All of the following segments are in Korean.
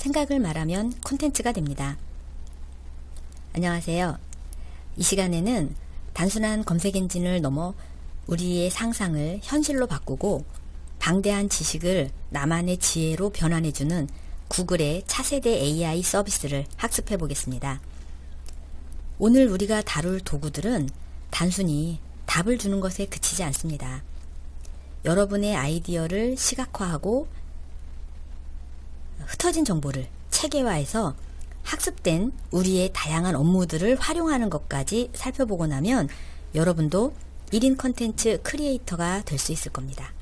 생각을 말하면 콘텐츠가 됩니다. 안녕하세요. 이 시간에는 단순한 검색 엔진을 넘어 우리의 상상을 현실로 바꾸고 방대한 지식을 나만의 지혜로 변환해주는 구글의 차세대 AI 서비스를 학습해 보겠습니다. 오늘 우리가 다룰 도구들은 단순히 답을 주는 것에 그치지 않습니다. 여러분의 아이디어를 시각화하고 흩어진 정보를 체계화해서 학습된 우리의 다양한 업무들을 활용하는 것까지 살펴보고 나면 여러분도 1인 콘텐츠 크리에이터가 될 수 있을 겁니다.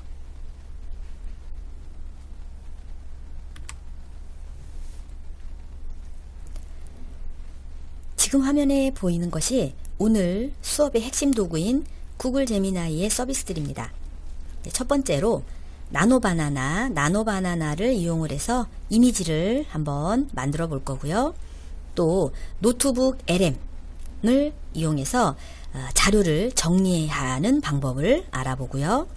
지금 화면에 보이는 것이 오늘 수업의 핵심 도구인 구글 제미나이의 서비스들입니다. 첫 번째로 나노바나나를 이용을 해서 이미지를 한번 만들어 볼 거고요. 또 노트북 LM을 이용해서 자료를 정리하는 방법을 알아보고요.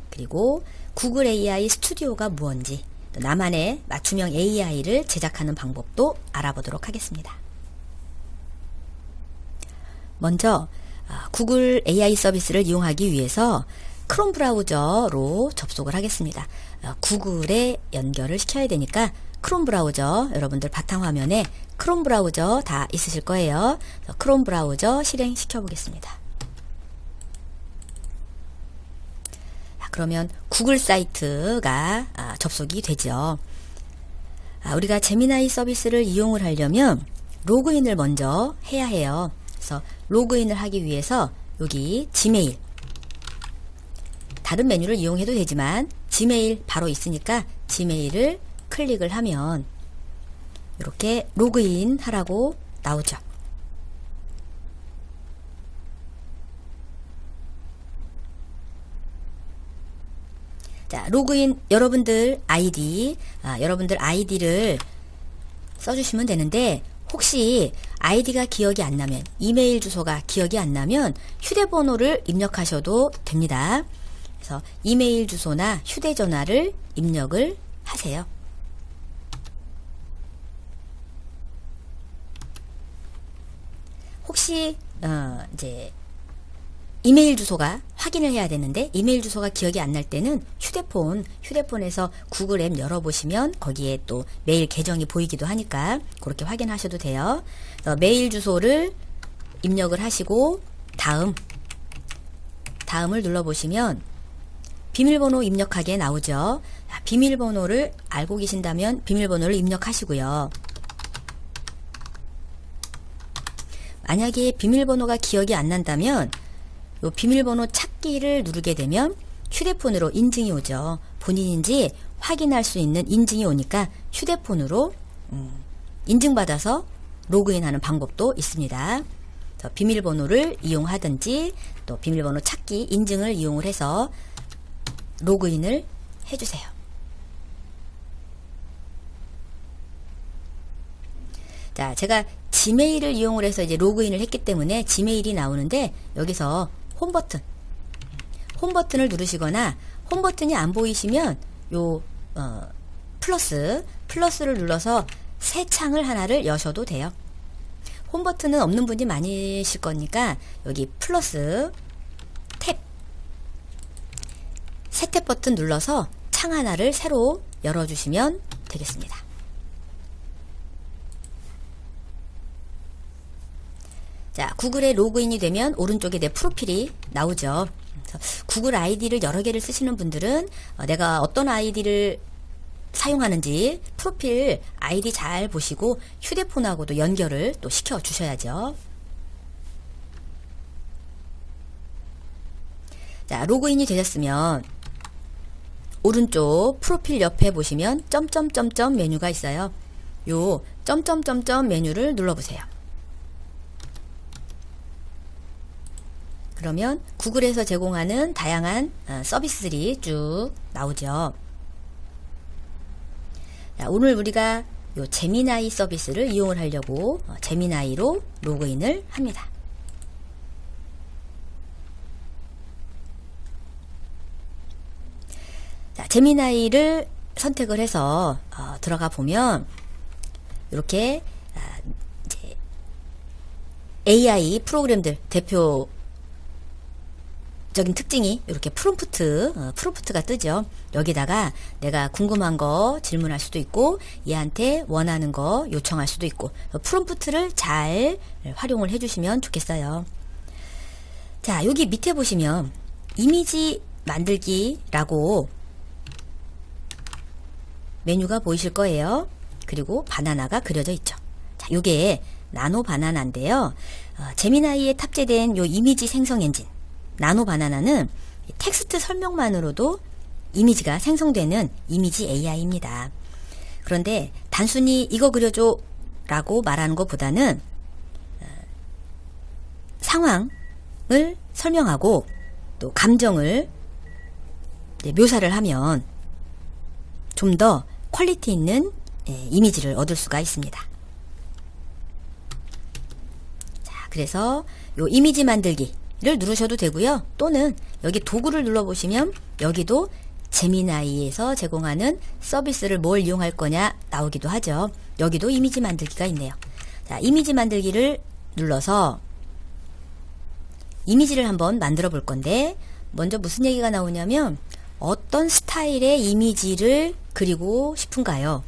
그리고 구글 AI 스튜디오가 무엇인지, 또 나만의 맞춤형 AI를 제작하는 방법도 알아보도록 하겠습니다. 먼저 구글 AI 서비스를 이용하기 위해서 크롬 브라우저로 접속을 하겠습니다. 구글에 연결을 시켜야 되니까 크롬 브라우저, 여러분들 바탕화면에 크롬 브라우저 다 있으실 거예요. 크롬 브라우저 실행시켜 보겠습니다. 그러면 구글 사이트가 접속이 되죠. 우리가 제미나이 서비스를 이용을 하려면 로그인을 먼저 해야 해요. 그래서 로그인을 하기 위해서 여기 지메일, 다른 메뉴를 이용해도 되지만 지메일 바로 있으니까 지메일을 클릭을 하면 이렇게 로그인 하라고 나오죠. 자, 로그인 여러분들 아이디를 써주시면 되는데, 혹시 아이디가 기억이 안 나면, 이메일 주소가 기억이 안 나면 휴대번호를 입력하셔도 됩니다. 그래서 이메일 주소나 휴대전화를 입력을 하세요. 혹시 이제 이메일 주소가 확인을 해야 되는데 이메일 주소가 기억이 안 날 때는 휴대폰에서 구글 앱 열어보시면 거기에 또 메일 계정이 보이기도 하니까 그렇게 확인하셔도 돼요. 메일 주소를 입력을 하시고 다음을 눌러보시면 비밀번호 입력하기에 나오죠. 비밀번호를 알고 계신다면 비밀번호를 입력하시고요. 만약에 비밀번호가 기억이 안 난다면 요 비밀번호 찾기를 누르게 되면 휴대폰으로 인증이 오죠. 본인인지 확인할 수 있는 인증이 오니까 휴대폰으로 인증받아서 로그인하는 방법도 있습니다. 비밀번호를 이용하든지 또 비밀번호 찾기 인증을 이용을 해서 로그인을 해주세요. 자, 제가 지메일을 이용을 해서 이제 로그인을 했기 때문에 지메일이 나오는데, 여기서 홈 버튼을 누르시거나 홈 버튼이 안 보이시면 요 플러스를 눌러서 새 창을 하나를 여셔도 돼요. 홈 버튼은 없는 분이 많으실 거니까 여기 플러스 새 탭 버튼 눌러서 창 하나를 새로 열어주시면 되겠습니다. 자, 구글에 로그인이 되면 오른쪽에 내 프로필이 나오죠. 구글 아이디를 여러 개를 쓰시는 분들은 내가 어떤 아이디를 사용하는지 프로필 아이디 잘 보시고 휴대폰하고도 연결을 또 시켜 주셔야죠. 자, 로그인이 되셨으면 오른쪽 프로필 옆에 보시면 점점점점 메뉴가 있어요. 요 점점점점 메뉴를 눌러보세요. 그러면 구글에서 제공하는 다양한 서비스들이 쭉 나오죠. 자, 오늘 우리가 요 제미나이 서비스를 이용을 하려고 제미나이로 로그인을 합니다. 자, 제미나이를 선택을 해서 들어가 보면 이렇게 이제 AI 프로그램들 대표적인 특징이 이렇게 프롬프트가 뜨죠. 여기다가 내가 궁금한 거 질문할 수도 있고 얘한테 원하는 거 요청할 수도 있고 프롬프트를 잘 활용을 해주시면 좋겠어요. 자, 여기 밑에 보시면 이미지 만들기라고 메뉴가 보이실 거예요. 그리고 바나나가 그려져 있죠. 자, 요게 나노 바나나인데요. 제미나이에 탑재된 요 이미지 생성 엔진 나노 바나나는 텍스트 설명만으로도 이미지가 생성되는 이미지 AI입니다. 그런데 단순히 이거 그려줘 라고 말하는 것보다는 상황을 설명하고 또 감정을 묘사를 하면 좀 더 퀄리티 있는 이미지를 얻을 수가 있습니다. 자, 그래서 요 이미지 만들기를 누르셔도 되고요. 또는 여기 도구를 눌러보시면 여기도 제미나이에서 제공하는 서비스를 뭘 이용할 거냐 나오기도 하죠. 여기도 이미지 만들기가 있네요. 자, 이미지 만들기를 눌러서 이미지를 한번 만들어 볼 건데 먼저 무슨 얘기가 나오냐면 어떤 스타일의 이미지를 그리고 싶은가요?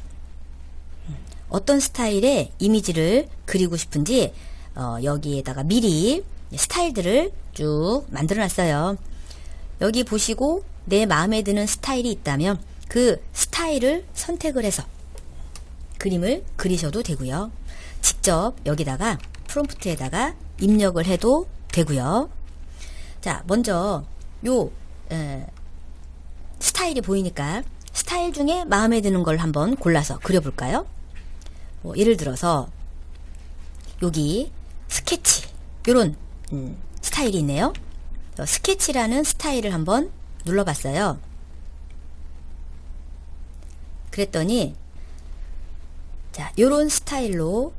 어떤 스타일의 이미지를 그리고 싶은지 여기에다가 미리 스타일들을 쭉 만들어 놨어요. 여기 보시고 내 마음에 드는 스타일이 있다면 그 스타일을 선택을 해서 그림을 그리셔도 되고요. 직접 여기다가 프롬프트에다가 입력을 해도 되고요. 자, 먼저 요 스타일이 보이니까 스타일 중에 마음에 드는 걸 한번 골라서 그려볼까요? 예를 들어서 여기 스케치 요런 스타일이 있네요. 스케치라는 스타일을 한번 눌러봤어요. 그랬더니 자, 요런 스타일로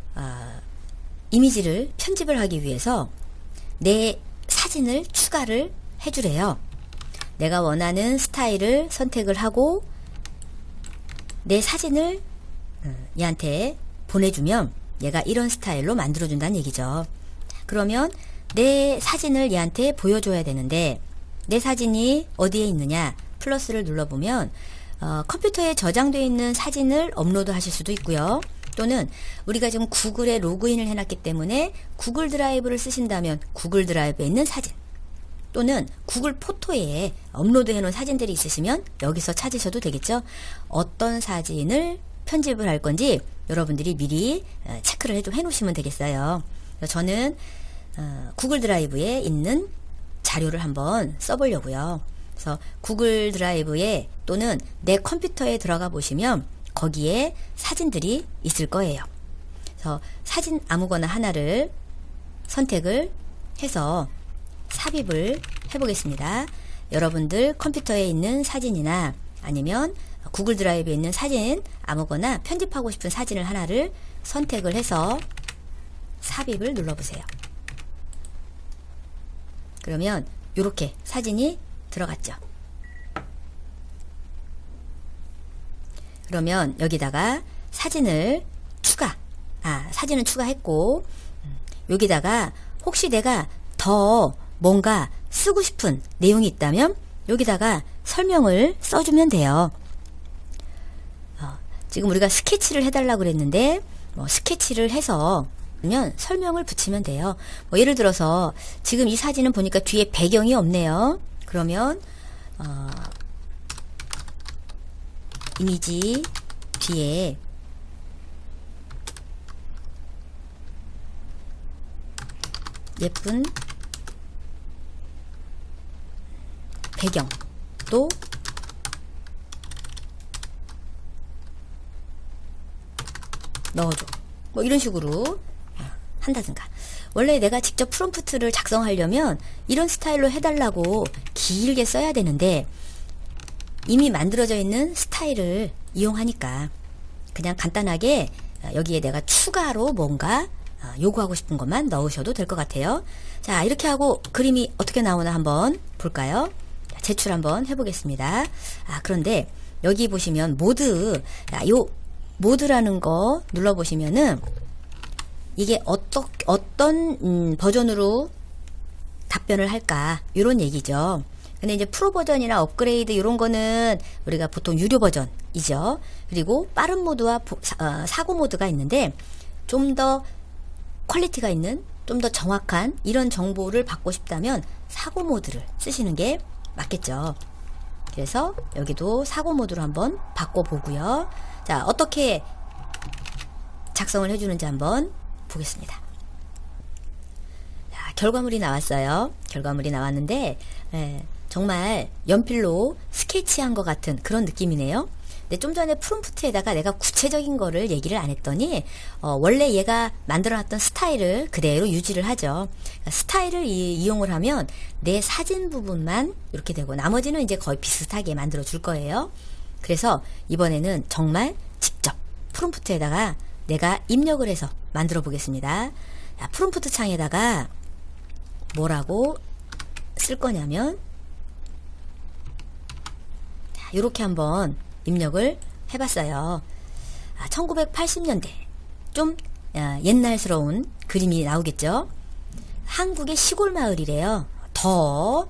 이미지를 편집을 하기 위해서 내 사진을 추가를 해주래요. 내가 원하는 스타일을 선택을 하고 내 사진을 얘한테 보내주면 얘가 이런 스타일로 만들어준다는 얘기죠. 그러면 내 사진을 얘한테 보여줘야 되는데 내 사진이 어디에 있느냐 플러스를 눌러보면 컴퓨터에 저장되어 있는 사진을 업로드 하실 수도 있고요. 또는 우리가 지금 구글에 로그인을 해놨기 때문에 구글 드라이브를 쓰신다면 구글 드라이브에 있는 사진 또는 구글 포토에 업로드 해놓은 사진들이 있으시면 여기서 찾으셔도 되겠죠. 어떤 사진을 편집을 할 건지 여러분들이 미리 체크를 해놓으시면 되겠어요. 저는 구글 드라이브에 있는 자료를 한번 써보려고요. 그래서 구글 드라이브에 또는 내 컴퓨터에 들어가 보시면 거기에 사진들이 있을 거예요. 그래서 사진 아무거나 하나를 선택을 해서 삽입을 해보겠습니다. 여러분들 컴퓨터에 있는 사진이나 아니면 구글 드라이브에 있는 사진 아무거나 편집하고 싶은 사진을 하나를 선택을 해서 삽입을 눌러보세요. 그러면 이렇게 사진이 들어갔죠. 그러면 여기다가 사진은 추가했고 여기다가 혹시 내가 더 뭔가 쓰고 싶은 내용이 있다면 여기다가 설명을 써주면 돼요. 지금 우리가 스케치를 해달라고 그랬는데 스케치를 해서 그러면 설명을 붙이면 돼요. 예를 들어서 지금 이 사진은 보니까 뒤에 배경이 없네요. 그러면 이미지 뒤에 예쁜 배경도 넣어줘. 이런 식으로 한다든가. 원래 내가 직접 프롬프트를 작성하려면 이런 스타일로 해달라고 길게 써야 되는데 이미 만들어져 있는 스타일을 이용하니까 그냥 간단하게 여기에 내가 추가로 뭔가 요구하고 싶은 것만 넣으셔도 될 것 같아요. 자, 이렇게 하고 그림이 어떻게 나오나 한번 볼까요? 제출 한번 해보겠습니다. 그런데 여기 보시면 모드 요 모드라는 거 눌러보시면은 이게 어떤 버전으로 답변을 할까 이런 얘기죠. 근데 이제 프로 버전이나 업그레이드 이런 거는 우리가 보통 유료 버전이죠. 그리고 빠른 모드와 사고 모드가 있는데 좀 더 퀄리티가 있는 좀 더 정확한 이런 정보를 받고 싶다면 사고 모드를 쓰시는 게 맞겠죠. 그래서 여기도 사고 모드로 한번 바꿔보고요. 자, 어떻게 작성을 해주는지 한번 보겠습니다. 자, 결과물이 나왔어요. 결과물이 나왔는데 정말 연필로 스케치한 것 같은 그런 느낌이네요. 근데 좀 전에 프롬프트에다가 내가 구체적인 거를 얘기를 안 했더니 원래 얘가 만들어놨던 스타일을 그대로 유지를 하죠. 그러니까 스타일을 이용을 하면 내 사진 부분만 이렇게 되고 나머지는 이제 거의 비슷하게 만들어 줄 거예요. 그래서 이번에는 정말 직접 프롬프트에다가 내가 입력을 해서 만들어 보겠습니다. 자, 프롬프트 창에다가 뭐라고 쓸 거냐면 자, 이렇게 한번 입력을 해봤어요. 1980년대 좀 옛날스러운 그림이 나오겠죠. 한국의 시골 마을이래요. 더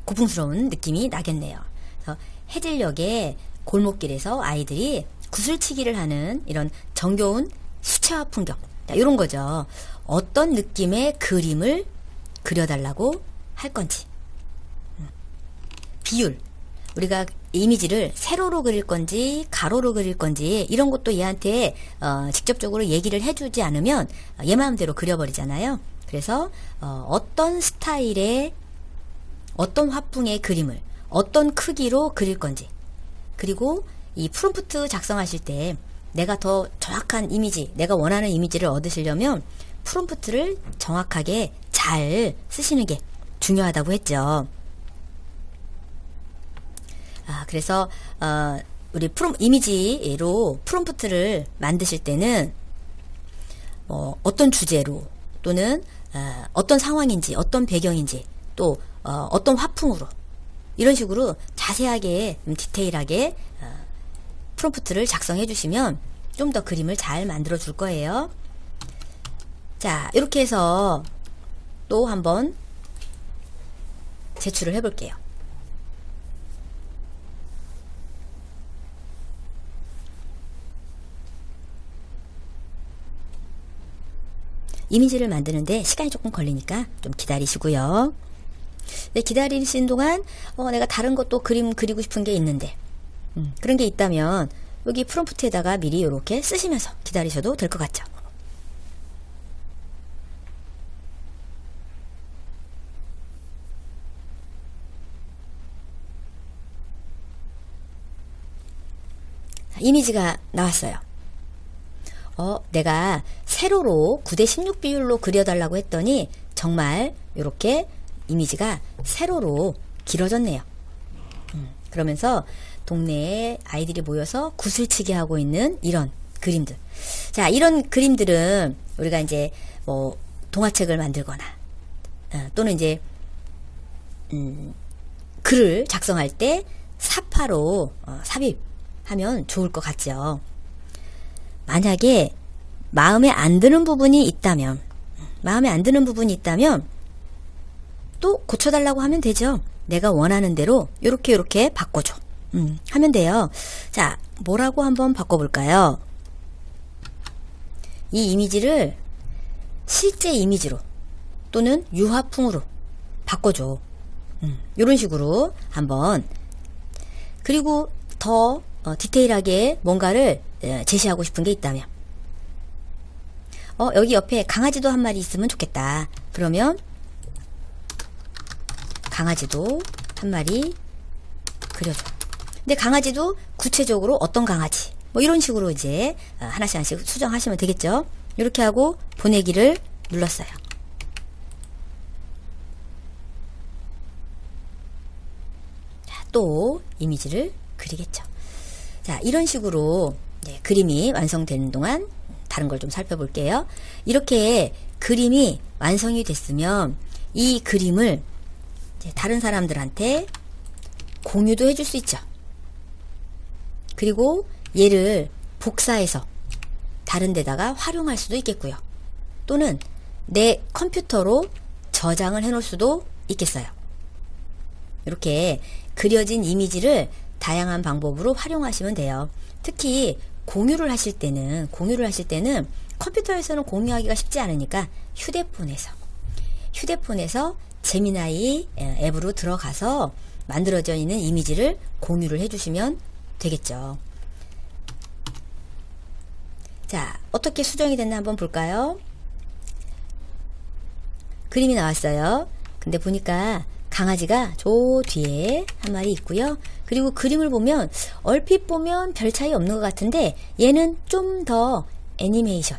고풍스러운 느낌이 나겠네요. 그래서 해질녘에 골목길에서 아이들이 구슬치기를 하는 이런 정겨운 수채화 풍경, 이런 거죠. 어떤 느낌의 그림을 그려달라고 할 건지. 비율, 우리가 이미지를 세로로 그릴 건지 가로로 그릴 건지 이런 것도 얘한테 직접적으로 얘기를 해주지 않으면 얘 마음대로 그려버리잖아요. 그래서 어떤 스타일의 어떤 화풍의 그림을 어떤 크기로 그릴 건지, 그리고 이 프롬프트 작성하실 때 내가 더 정확한 이미지, 내가 원하는 이미지를 얻으시려면 프롬프트를 정확하게 잘 쓰시는 게 중요하다고 했죠. 그래서 우리 이미지로 프롬프트를 만드실 때는 어떤 주제로 또는 어떤 상황인지 어떤 배경인지 또 어떤 화풍으로 이런 식으로 자세하게 디테일하게 프롬프트를 작성해 주시면 좀 더 그림을 잘 만들어 줄 거예요. 자, 이렇게 해서 또 한번 제출을 해 볼게요. 이미지를 만드는데 시간이 조금 걸리니까 좀 기다리시고요. 네, 기다리시는 동안 내가 다른 것도 그림 그리고 싶은 게 있는데 그런 게 있다면 여기 프롬프트에다가 미리 이렇게 쓰시면서 기다리셔도 될 것 같죠. 이미지가 나왔어요. 내가 세로로 9:16 비율로 그려달라고 했더니 정말 이렇게 이미지가 세로로 길어졌네요. 그러면서 동네에 아이들이 모여서 구슬치기 하고 있는 이런 그림들. 자, 이런 그림들은 우리가 이제 뭐 동화책을 만들거나 또는 이제 글을 작성할 때 사파로 삽입하면 좋을 것 같죠. 만약에 마음에 안 드는 부분이 있다면 또 고쳐달라고 하면 되죠. 내가 원하는 대로 요렇게 바꿔줘 하면 돼요. 자, 뭐라고 한번 바꿔볼까요? 이 이미지를 실제 이미지로 또는 유화풍으로 바꿔줘. 요런 식으로 한번, 그리고 더 디테일하게 뭔가를 제시하고 싶은 게 있다면 여기 옆에 강아지도 한 마리 있으면 좋겠다. 그러면 강아지도 한 마리 그려줘. 근데 강아지도 구체적으로 어떤 강아지 뭐 이런 식으로 이제 하나씩 수정하시면 되겠죠. 이렇게 하고 보내기를 눌렀어요. 자, 또 이미지를 그리겠죠. 자, 이런 식으로 그림이 완성되는 동안 다른 걸 좀 살펴볼게요. 이렇게 그림이 완성이 됐으면 이 그림을 다른 사람들한테 공유도 해줄 수 있죠. 그리고 얘를 복사해서 다른 데다가 활용할 수도 있겠고요. 또는 내 컴퓨터로 저장을 해 놓을 수도 있겠어요. 이렇게 그려진 이미지를 다양한 방법으로 활용하시면 돼요. 특히 공유를 하실 때는 컴퓨터에서는 공유하기가 쉽지 않으니까 휴대폰에서 제미나이 앱으로 들어가서 만들어져 있는 이미지를 공유를 해주시면 되겠죠. 자, 어떻게 수정이 됐나 한번 볼까요? 그림이 나왔어요. 근데 보니까 강아지가 저 뒤에 한 마리 있고요. 그리고 그림을 보면 얼핏 보면 별 차이 없는 것 같은데 얘는 좀 더 애니메이션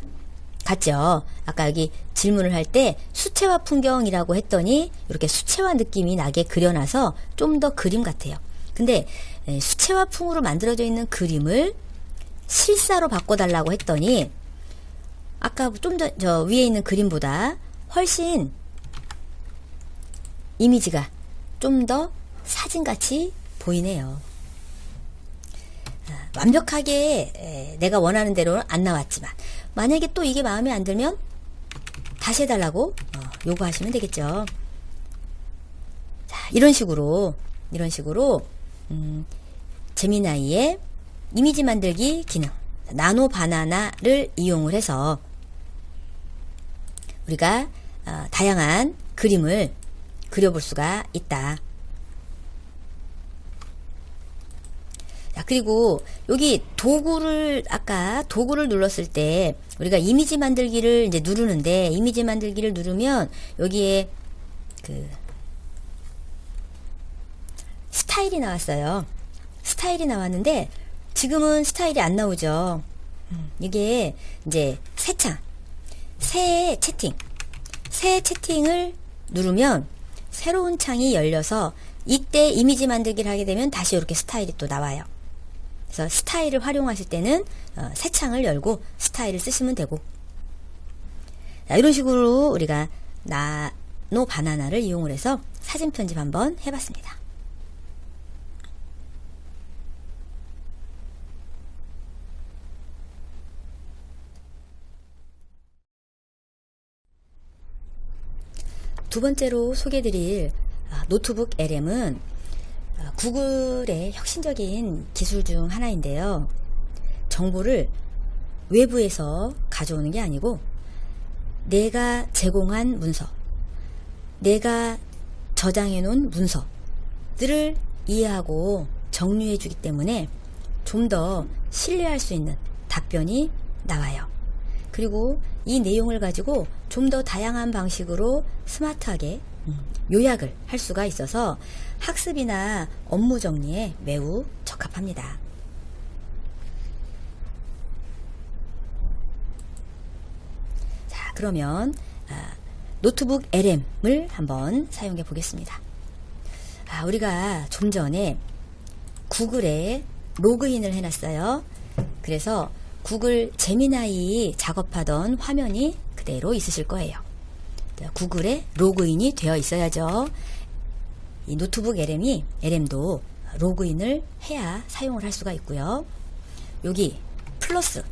같죠? 아까 여기 질문을 할 때 수채화 풍경이라고 했더니 이렇게 수채화 느낌이 나게 그려놔서 좀 더 그림 같아요. 근데 수채화풍으로 만들어져 있는 그림을 실사로 바꿔달라고 했더니 아까 좀 더 저 위에 있는 그림보다 훨씬 이미지가 좀 더 사진같이 보이네요. 완벽하게 내가 원하는 대로는 안 나왔지만 만약에 또 이게 마음에 안 들면 다시 해달라고 요구하시면 되겠죠. 자, 이런 식으로 제미나이의 이미지 만들기 기능 나노 바나나를 이용을 해서 우리가 다양한 그림을 그려볼 수가 있다. 자, 그리고 여기 아까 도구를 눌렀을 때 우리가 이미지 만들기를 이제 누르는데 이미지 만들기를 누르면 여기에 그 스타일이 나왔어요. 스타일이 나왔는데 지금은 스타일이 안 나오죠. 이게 이제 새 채팅을 누르면 새로운 창이 열려서 이때 이미지 만들기를 하게 되면 다시 이렇게 스타일이 또 나와요. 그래서 스타일을 활용하실 때는 새 창을 열고 스타일을 쓰시면 되고, 자, 이런 식으로 우리가 나노 바나나를 이용을 해서 사진 편집 한번 해봤습니다. 두 번째로 소개해드릴 노트북 LM은 구글의 혁신적인 기술 중 하나인데요. 정보를 외부에서 가져오는 게 아니고 내가 제공한 문서, 내가 저장해 놓은 문서들을 이해하고 정리해 주기 때문에 좀 더 신뢰할 수 있는 답변이 나와요. 그리고 이 내용을 가지고 좀 더 다양한 방식으로 스마트하게 요약을 할 수가 있어서 학습이나 업무 정리에 매우 적합합니다. 자, 그러면 노트북 LM을 한번 사용해 보겠습니다. 우리가 좀 전에 구글에 로그인을 해놨어요. 그래서 구글 제미나이 작업하던 화면이 그대로 있으실 거예요. 구글에 로그인이 되어 있어야죠. 이 노트북 LM도 로그인을 해야 사용을 할 수가 있고요. 여기 플러스,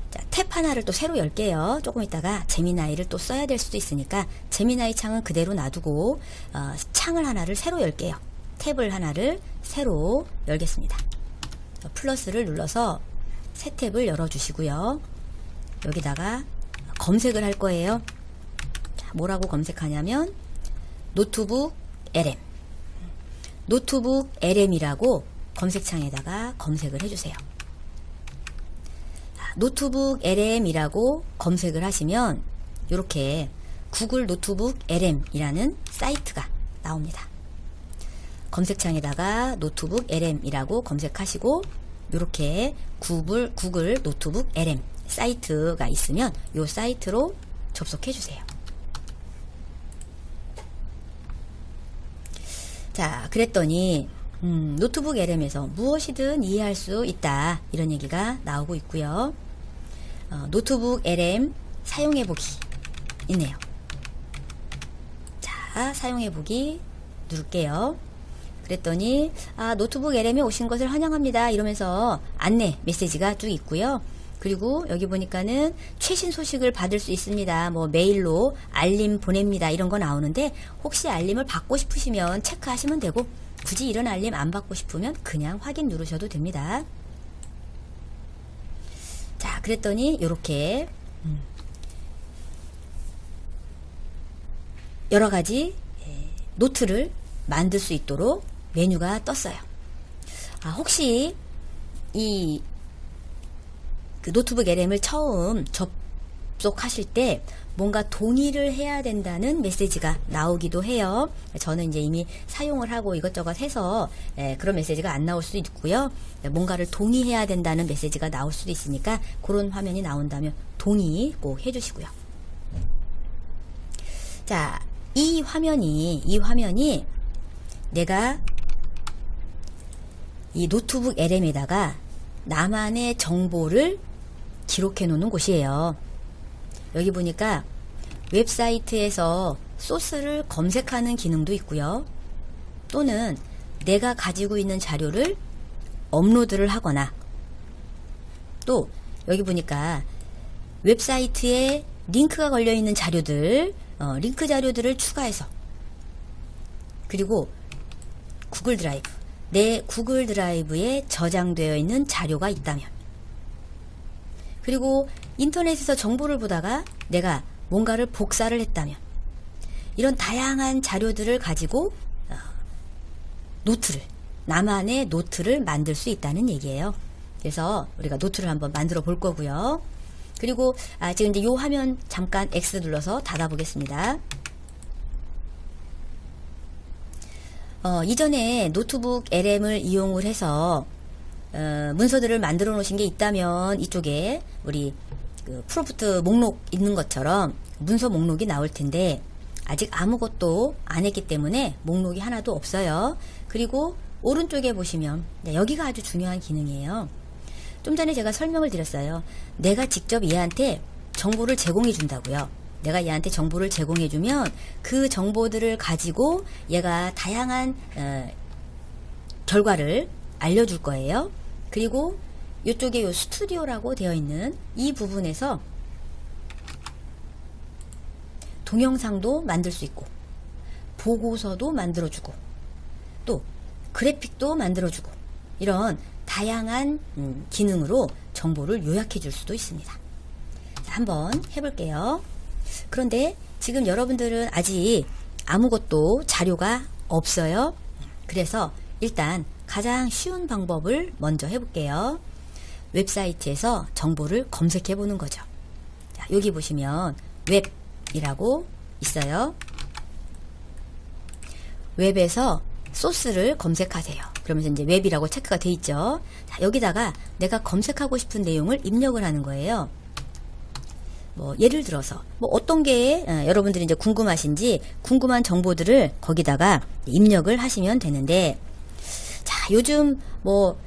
자, 탭 하나를 또 새로 열게요. 조금 있다가 제미나이를 또 써야 될 수도 있으니까 제미나이 창은 그대로 놔두고 창을 하나를 새로 열게요. 탭을 하나를 새로 열겠습니다. 플러스를 눌러서 새 탭을 열어주시고요. 여기다가 검색을 할 거예요. 자, 뭐라고 검색하냐면 노트북 LM이라고 검색창에다가 검색을 해주세요. 노트북 LM이라고 검색을 하시면 이렇게 구글 노트북 LM이라는 사이트가 나옵니다. 검색창에다가 노트북 LM이라고 검색하시고 이렇게 구글 노트북 LM 사이트가 있으면 이 사이트로 접속해 주세요. 자, 그랬더니 노트북 LM에서 무엇이든 이해할 수 있다, 이런 얘기가 나오고 있고요. 노트북 LM 사용해보기 있네요. 자, 사용해보기 누를게요. 그랬더니 노트북 LM에 오신 것을 환영합니다 이러면서 안내 메시지가 쭉 있고요. 그리고 여기 보니까는 최신 소식을 받을 수 있습니다. 뭐 메일로 알림 보냅니다. 이런 거 나오는데 혹시 알림을 받고 싶으시면 체크하시면 되고 굳이 이런 알림 안 받고 싶으면 그냥 확인 누르셔도 됩니다. 자, 그랬더니 이렇게 여러 가지 노트를 만들 수 있도록 메뉴가 떴어요. 혹시 그 노트북 LM을 처음 접속하실 때 뭔가 동의를 해야 된다는 메시지가 나오기도 해요. 저는 이제 이미 사용을 하고 이것저것 해서 그런 메시지가 안 나올 수도 있고요. 뭔가를 동의해야 된다는 메시지가 나올 수도 있으니까 그런 화면이 나온다면 동의 꼭 해주시고요. 자, 이 화면이 내가 이 노트북 LM에다가 나만의 정보를 기록해 놓는 곳이에요. 여기 보니까 웹사이트에서 소스를 검색하는 기능도 있고요. 또는 내가 가지고 있는 자료를 업로드를 하거나 또 여기 보니까 웹사이트에 링크가 걸려 있는 자료들, 링크 자료들을 추가해서 그리고 구글 드라이브, 내 구글 드라이브에 저장되어 있는 자료가 있다면 그리고 인터넷에서 정보를 보다가 내가 뭔가를 복사를 했다면 이런 다양한 자료들을 가지고 나만의 노트를 만들 수 있다는 얘기예요. 그래서 우리가 노트를 한번 만들어 볼 거고요. 그리고 지금 이제 이 화면 잠깐 X 눌러서 닫아 보겠습니다. 이전에 노트북 LM을 이용을 해서 문서들을 만들어 놓으신 게 있다면 이쪽에 우리 그 프롬프트 목록 있는 것처럼 문서 목록이 나올 텐데 아직 아무것도 안 했기 때문에 목록이 하나도 없어요. 그리고 오른쪽에 보시면 여기가 아주 중요한 기능이에요. 좀 전에 제가 설명을 드렸어요. 내가 직접 얘한테 정보를 제공해 준다고요. 내가 얘한테 정보를 제공해 주면 그 정보들을 가지고 얘가 다양한 결과를 알려줄 거예요. 그리고 이쪽에 요 스튜디오라고 되어 있는 이 부분에서 동영상도 만들 수 있고 보고서도 만들어주고 또 그래픽도 만들어주고 이런 다양한 기능으로 정보를 요약해 줄 수도 있습니다. 자, 한번 해볼게요. 그런데 지금 여러분들은 아직 아무것도 자료가 없어요. 그래서 일단 가장 쉬운 방법을 먼저 해볼게요. 웹사이트에서 정보를 검색해 보는 거죠. 자, 여기 보시면 웹이라고 있어요. 웹에서 소스를 검색하세요. 그러면서 이제 웹이라고 체크가 돼 있죠. 자, 여기다가 내가 검색하고 싶은 내용을 입력을 하는 거예요. 뭐 예를 들어서 뭐 어떤 게 여러분들이 이제 궁금하신지 궁금한 정보들을 거기다가 입력을 하시면 되는데, 자, 요즘 뭐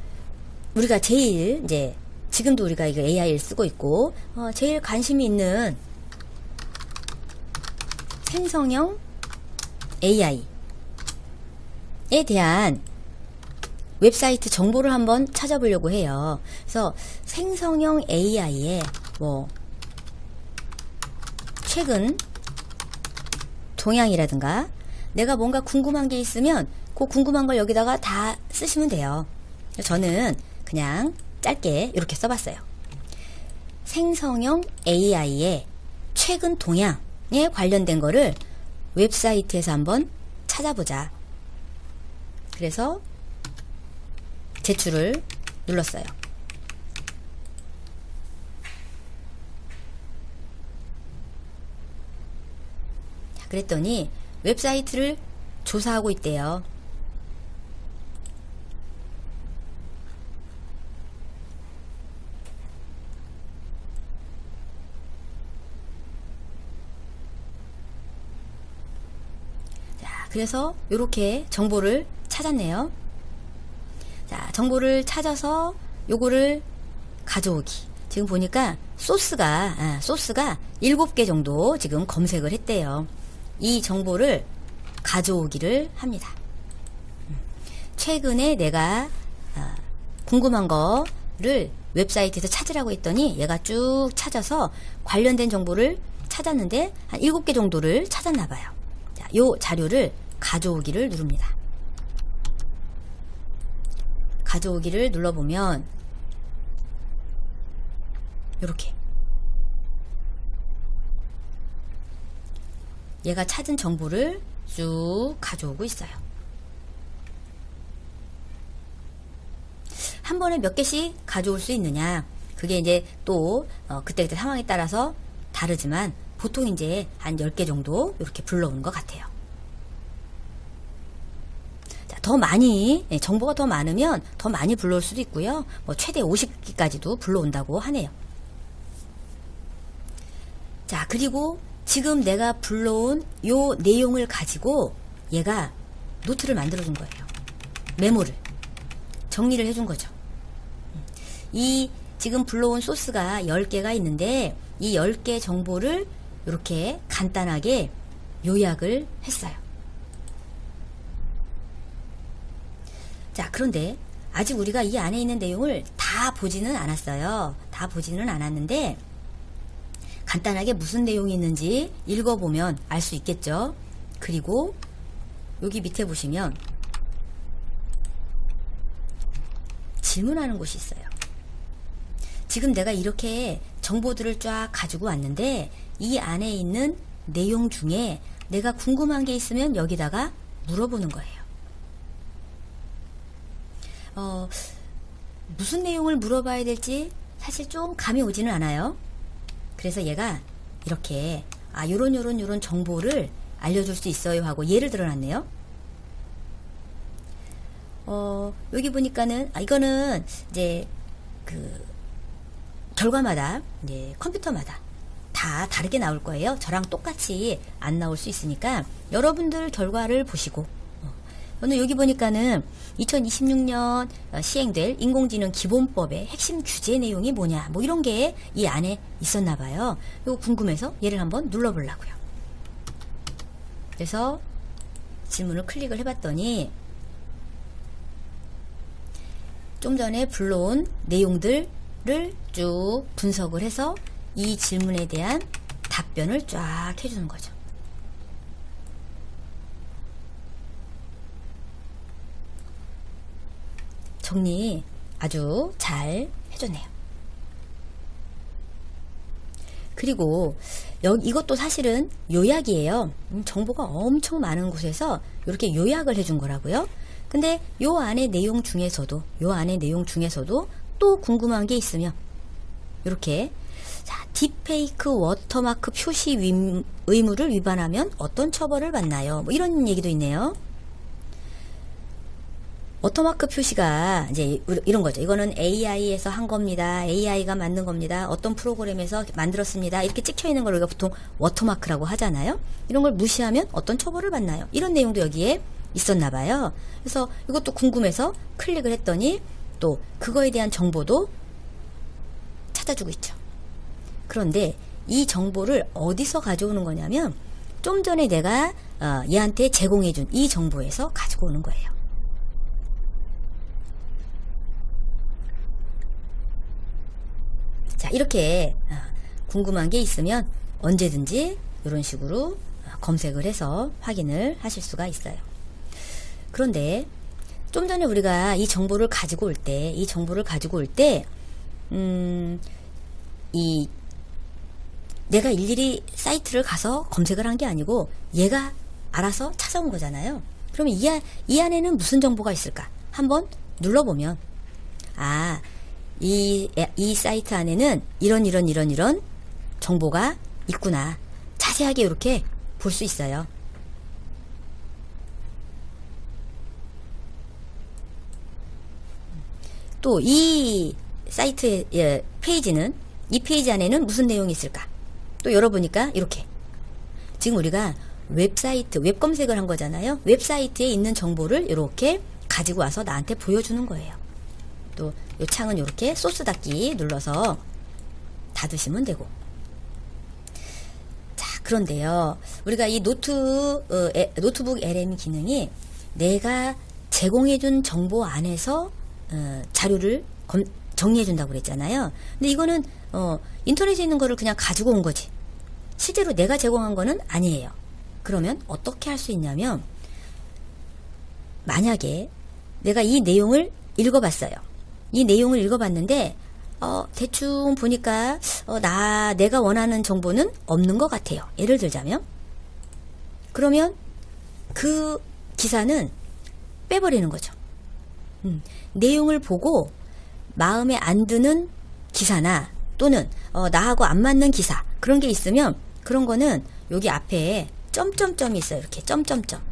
우리가 제일 이제 지금도 우리가 이거 AI를 쓰고 있고 제일 관심이 있는 생성형 AI에 대한 웹사이트 정보를 한번 찾아보려고 해요. 그래서 생성형 AI에 뭐 최근 동향이라든가 내가 뭔가 궁금한 게 있으면 그 궁금한 걸 여기다가 다 쓰시면 돼요. 저는 그냥 짧게 이렇게 써봤어요. 생성형 AI의 최근 동향에 관련된 거를 웹사이트에서 한번 찾아보자. 그래서 제출을 눌렀어요. 자, 그랬더니 웹사이트를 조사하고 있대요. 그래서 이렇게 정보를 찾았네요. 자, 정보를 찾아서 요거를 가져오기. 지금 보니까 소스가 7개 정도 지금 검색을 했대요. 이 정보를 가져오기를 합니다. 최근에 내가 궁금한 거를 웹사이트에서 찾으라고 했더니 얘가 쭉 찾아서 관련된 정보를 찾았는데 한 7개 정도를 찾았나 봐요. 자, 요 자료를 가져오기를 누릅니다. 가져오기를 눌러보면 요렇게 얘가 찾은 정보를 쭉 가져오고 있어요. 한 번에 몇 개씩 가져올 수 있느냐, 그게 이제 또 그때그때 상황에 따라서 다르지만 보통 이제 한 10개 정도 이렇게 불러오는 것 같아요. 자, 더 많이, 정보가 더 많으면 더 많이 불러올 수도 있고요. 뭐 최대 50개까지도 불러온다고 하네요. 자, 그리고 지금 내가 불러온 요 내용을 가지고 얘가 노트를 만들어 준 거예요. 메모를 정리를 해준 거죠. 이 지금 불러온 소스가 10개가 있는데 이 10개 정보를 이렇게 간단하게 요약을 했어요. 자, 그런데 아직 우리가 이 안에 있는 내용을 다 보지는 않았어요. 다 보지는 않았는데 간단하게 무슨 내용이 있는지 읽어보면 알 수 있겠죠. 그리고 여기 밑에 보시면 질문하는 곳이 있어요. 지금 내가 이렇게 정보들을 쫙 가지고 왔는데 이 안에 있는 내용 중에 내가 궁금한 게 있으면 여기다가 물어보는 거예요. 무슨 내용을 물어봐야 될지 사실 좀 감이 오지는 않아요. 그래서 얘가 이렇게 요런 정보를 알려줄 수 있어요 하고 예를 들어놨네요. 여기 보니까는 이거는 이제 그 결과마다 이제 컴퓨터마다 다 다르게 나올 거예요. 저랑 똑같이 안 나올 수 있으니까 여러분들 결과를 보시고 오늘 여기 보니까는 2026년 시행될 인공지능 기본법의 핵심 규제 내용이 뭐냐 뭐 이런 게 이 안에 있었나 봐요. 이거 궁금해서 얘를 한번 눌러보려고요. 그래서 질문을 클릭을 해봤더니 좀 전에 불러온 내용들을 쭉 분석을 해서 이 질문에 대한 답변을 쫙 해주는 거죠. 정리 아주 잘 해줬네요. 그리고 이것도 사실은 요약이에요. 정보가 엄청 많은 곳에서 이렇게 요약을 해준 거라고요. 근데 요 안에 내용 중에서도 또 궁금한 게 있으면 이렇게 자, 딥페이크 워터마크 표시 의무를 위반하면 어떤 처벌을 받나요? 뭐 이런 얘기도 있네요. 워터마크 표시가 이제 이런 거죠. 이거는 AI에서 한 겁니다. AI가 만든 겁니다. 어떤 프로그램에서 만들었습니다. 이렇게 찍혀 있는 걸 우리가 보통 워터마크라고 하잖아요. 이런 걸 무시하면 어떤 처벌을 받나요? 이런 내용도 여기에 있었나 봐요. 그래서 이것도 궁금해서 클릭을 했더니 또 그거에 대한 정보도 찾아주고 있죠. 그런데 이 정보를 어디서 가져오는 거냐면 좀 전에 내가 얘한테 제공해준 이 정보에서 가지고 오는 거예요. 자, 이렇게 궁금한 게 있으면 언제든지 이런 식으로 검색을 해서 확인을 하실 수가 있어요. 그런데 좀 전에 우리가 이 정보를 가지고 올 때, 내가 일일이 사이트를 가서 검색을 한 게 아니고 얘가 알아서 찾아온 거잖아요. 그러면 이 안에는 무슨 정보가 있을까? 한번 눌러보면 이 사이트 안에는 이런 정보가 있구나. 자세하게 이렇게 볼 수 있어요. 또 이 사이트의 페이지는 이 페이지 안에는 무슨 내용이 있을까? 또 열어보니까 이렇게 지금 우리가 웹 검색을 한 거잖아요. 웹사이트에 있는 정보를 이렇게 가지고 와서 나한테 보여주는 거예요. 또 이 창은 이렇게 소스 닫기 눌러서 닫으시면 되고. 자, 그런데요. 우리가 이 노트북 LM 기능이 내가 제공해준 정보 안에서 자료를 정리해준다고 그랬잖아요. 근데 이거는 인터넷에 있는 거를 그냥 가지고 온 거지. 실제로 내가 제공한 거는 아니에요. 그러면 어떻게 할 수 있냐면, 만약에 내가 이 내용을 읽어봤어요. 이 내용을 읽어봤는데 대충 보니까 내가 원하는 정보는 없는 것 같아요. 예를 들자면, 그러면 그 기사는 빼버리는 거죠. 내용을 보고 마음에 안 드는 기사나 또는 나하고 안 맞는 기사, 그런 게 있으면 그런 거는 여기 앞에 점점점이 있어요. 이렇게 점점점.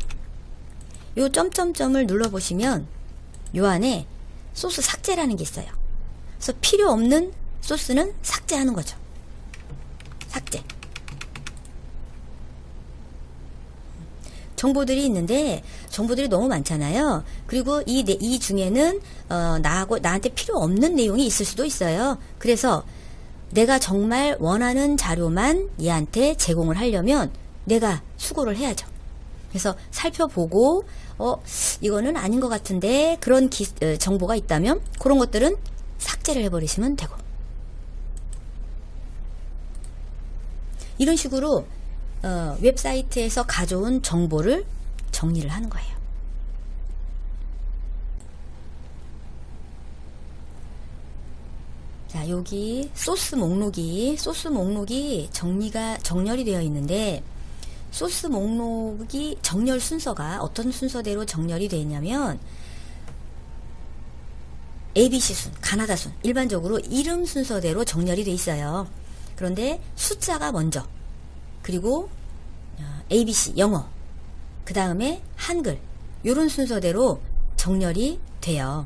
요 점점점을 눌러보시면 요 안에 소스 삭제라는 게 있어요. 그래서 필요 없는 소스는 삭제하는 거죠. 삭제. 정보들이 있는데 정보들이 너무 많잖아요. 그리고 이 중에는 나한테 필요 없는 내용이 있을 수도 있어요. 그래서 내가 정말 원하는 자료만 얘한테 제공을 하려면 내가 수고를 해야죠. 그래서 살펴보고 이거는 아닌 것 같은데 그런 정보가 있다면 그런 것들은 삭제를 해버리시면 되고, 이런 식으로 웹사이트에서 가져온 정보를 정리를 하는 거예요. 자, 여기 소스 목록이 정렬이 되어 있는데, 소스 목록이 정렬 순서가 어떤 순서대로 정렬이 되어 있냐면, ABC 순, 가나다 순, 일반적으로 이름 순서대로 정렬이 되어 있어요. 그런데 숫자가 먼저, 그리고 ABC, 영어, 그 다음에 한글, 요런 순서대로 정렬이 돼요.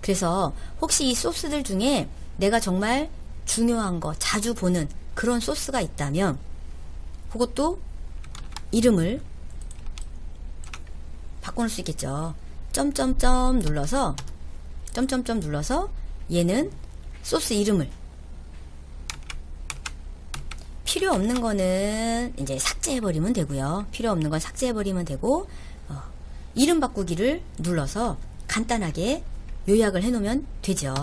그래서 혹시 이 소스들 중에 내가 정말 중요한 거, 자주 보는 그런 소스가 있다면 그것도 이름을 바꿔놓을 수 있겠죠. 점점점 눌러서 얘는 소스 이름을, 필요 없는 거는 이제 삭제해버리면 되고요. 필요 없는 건 삭제해버리면 되고, 이름 바꾸기를 눌러서 간단하게 요약을 해놓으면 되죠.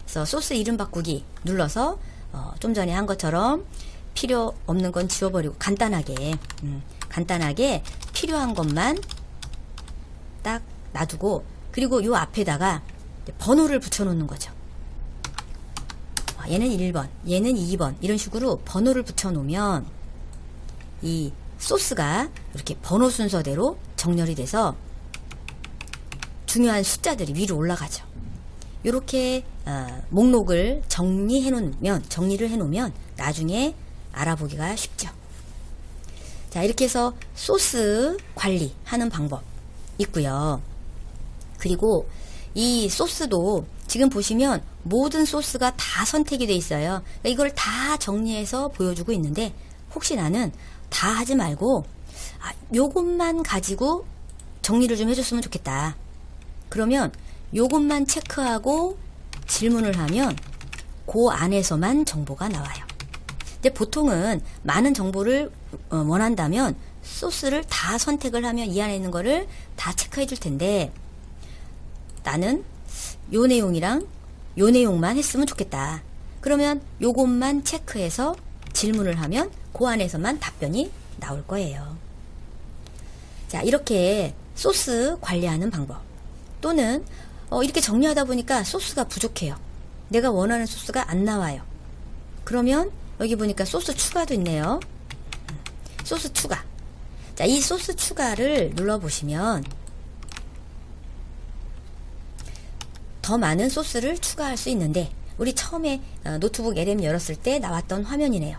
그래서 소스 이름 바꾸기 눌러서 좀 전에 한 것처럼 필요 없는 건 지워버리고 간단하게 필요한 것만 딱 놔두고, 그리고 요 앞에다가 번호를 붙여놓는 거죠. 얘는 1번, 얘는 2번, 이런 식으로 번호를 붙여놓으면 이 소스가 이렇게 번호 순서대로 정렬이 돼서 중요한 숫자들이 위로 올라가죠. 이렇게 목록을 정리를 해놓으면 나중에 알아보기가 쉽죠. 자, 이렇게 해서 소스 관리하는 방법 있고요. 그리고 이 소스도 지금 보시면 모든 소스가 다 선택이 돼 있어요. 그러니까 이걸 다 정리해서 보여주고 있는데, 혹시 나는 다 하지 말고 요것만 가지고 정리를 좀 해줬으면 좋겠다. 그러면 요것만 체크하고 질문을 하면 그 안에서만 정보가 나와요. 근데 보통은 많은 정보를 원한다면 소스를 다 선택을 하면 이 안에 있는 거를 다 체크해 줄 텐데, 나는 요 내용이랑 요 내용만 했으면 좋겠다. 그러면 요것만 체크해서 질문을 하면 그 안에서만 답변이 나올 거예요. 자, 이렇게 소스 관리하는 방법. 또는 이렇게 정리하다 보니까 소스가 부족해요. 내가 원하는 소스가 안 나와요. 그러면 여기 보니까 소스 추가도 있네요. 소스 추가. 자, 이 소스 추가를 눌러보시면 더 많은 소스를 추가할 수 있는데, 우리 처음에 노트북 LM 열었을 때 나왔던 화면이네요.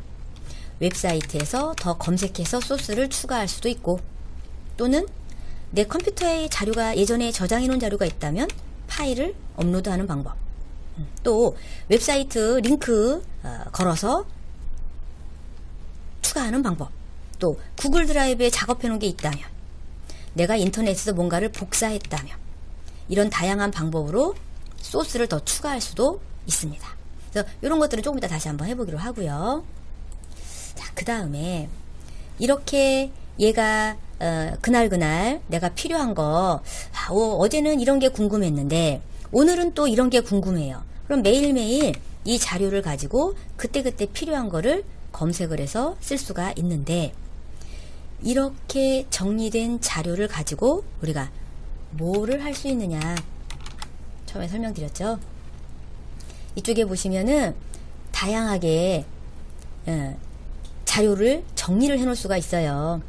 웹사이트에서 더 검색해서 소스를 추가할 수도 있고, 또는 내 컴퓨터에 자료가 예전에 저장해 놓은 자료가 있다면 파일을 업로드하는 방법, 또 웹사이트 링크 걸어서 추가하는 방법, 또 구글 드라이브에 작업해 놓은 게 있다면, 내가 인터넷에서 뭔가를 복사했다면, 이런 다양한 방법으로 소스를 더 추가할 수도 있습니다. 그래서 이런 것들은 조금 이따 다시 한번 해보기로 하고요. 자, 그 다음에 이렇게 얘가 그날 내가 필요한 거, 어제는 이런 게 궁금했는데 오늘은 또 이런 게 궁금해요. 그럼 매일매일 이 자료를 가지고 그때그때 필요한 거를 검색을 해서 쓸 수가 있는데, 이렇게 정리된 자료를 가지고 우리가 뭐를 할 수 있느냐, 처음에 설명드렸죠. 이쪽에 보시면은 다양하게 자료를 정리를 해 놓을 수가 있어요.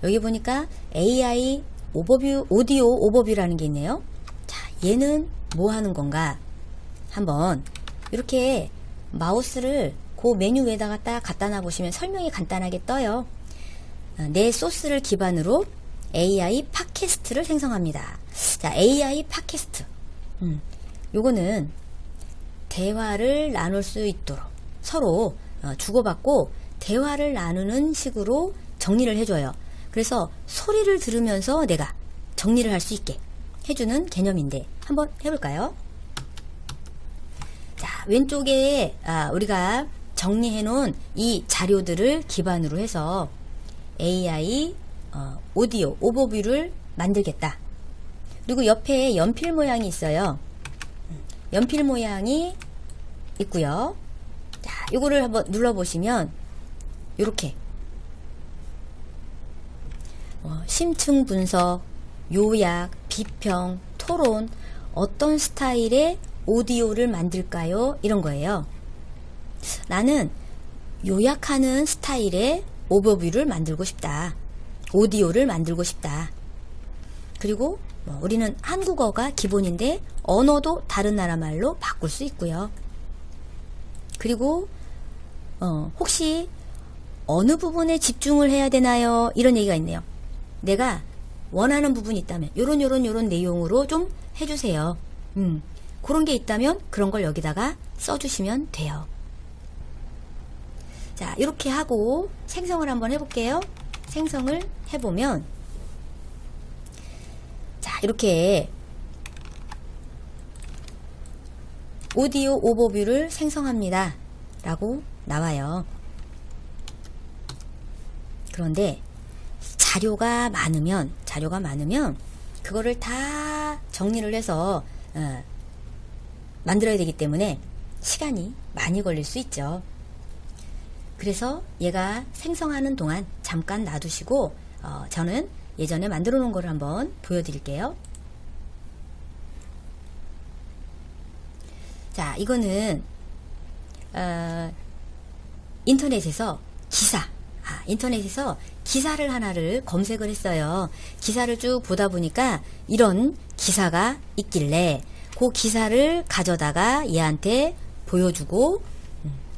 여기 보니까 AI 오버뷰, 오디오 오버뷰라는 게 있네요. 자, 얘는 뭐 하는 건가? 한번 이렇게 마우스를 그 메뉴 위에다가 딱 갖다 놔 보시면 설명이 간단하게 떠요. 내 소스를 기반으로 AI 팟캐스트를 생성합니다. 자, AI 팟캐스트. 요거는 대화를 나눌 수 있도록 서로 주고받고 대화를 나누는 식으로 정리를 해줘요. 그래서 소리를 들으면서 내가 정리를 할 수 있게 해주는 개념인데, 한번 해볼까요? 자, 왼쪽에 우리가 정리해 놓은 이 자료들을 기반으로 해서 AI 오디오 오버뷰를 만들겠다. 그리고 옆에 연필 모양이 있어요. 연필 모양이 있고요. 자, 요거를 한번 눌러보시면 요렇게 심층 분석, 요약, 비평, 토론, 어떤 스타일의 오디오를 만들까요? 이런 거예요. 나는 요약하는 스타일의 오버뷰를 만들고 싶다. 오디오를 만들고 싶다. 그리고 우리는 한국어가 기본인데 언어도 다른 나라 말로 바꿀 수 있고요. 그리고 혹시 어느 부분에 집중을 해야 되나요? 이런 얘기가 있네요. 내가 원하는 부분이 있다면 요런 내용으로 좀 해주세요. 그런 게 있다면 그런 걸 여기다가 써주시면 돼요. 자, 이렇게 하고 생성을 한번 해볼게요. 생성을 해보면, 자, 이렇게 오디오 오버뷰를 생성합니다 라고 나와요. 그런데 자료가 많으면 그거를 다 정리를 해서 만들어야 되기 때문에 시간이 많이 걸릴 수 있죠. 그래서 얘가 생성하는 동안 잠깐 놔두시고 저는 예전에 만들어 놓은 거를 한번 보여드릴게요. 자, 이거는 인터넷에서 기사를 하나를 검색을 했어요. 기사를 쭉 보다 보니까 이런 기사가 있길래 그 기사를 가져다가 얘한테 보여주고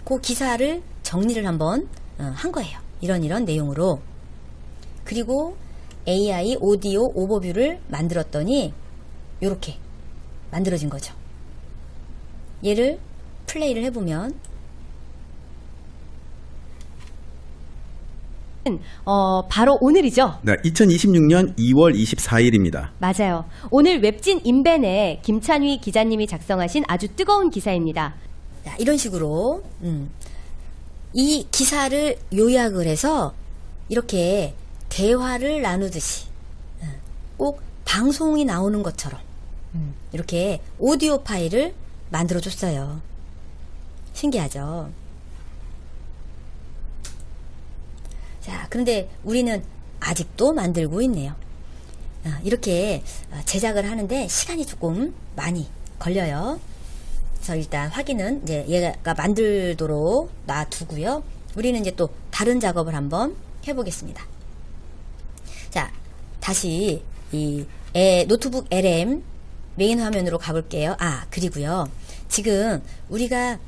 그 기사를 정리를 한번 한 거예요. 이런 내용으로. 그리고 AI 오디오 오버뷰를 만들었더니 이렇게 만들어진 거죠. 얘를 플레이를 해보면 바로 오늘이죠? 네, 2026년 2월 24일입니다. 맞아요. 오늘 웹진 인벤에 김찬휘 기자님이 작성하신 아주 뜨거운 기사입니다. 자, 이런 식으로 이 기사를 요약을 해서 이렇게 대화를 나누듯이 꼭 방송이 나오는 것처럼 이렇게 오디오 파일을 만들어줬어요. 신기하죠? 자, 그런데 우리는 아직도 만들고 있네요. 이렇게 제작을 하는데 시간이 조금 많이 걸려요. 그래서 일단 확인은 이제 얘가 만들도록 놔두고요. 우리는 이제 또 다른 작업을 한번 해보겠습니다. 자, 다시 이 노트북 LM 메인 화면으로 가볼게요. 그리고요. 지금 우리가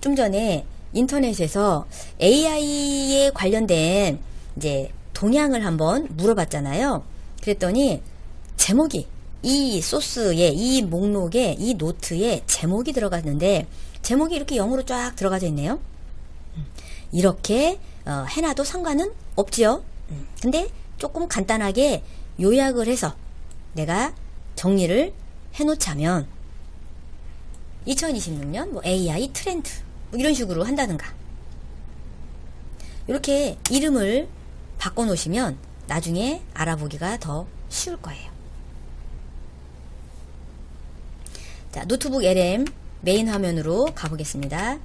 좀 전에 인터넷에서 AI에 관련된 이제 동향을 한번 물어봤잖아요. 그랬더니 제목이 이 소스에, 이 목록에, 이 노트에 제목이 들어갔는데 제목이 이렇게 영어로 쫙 들어가져 있네요. 이렇게 해놔도 상관은 없지요. 근데 조금 간단하게 요약을 해서 내가 정리를 해놓자면 2026년 AI 트렌드 이런 식으로 한다든가, 이렇게 이름을 바꿔놓으시면 나중에 알아보기가 더 쉬울 거예요. 자, 노트북 LM 메인 화면으로 가보겠습니다.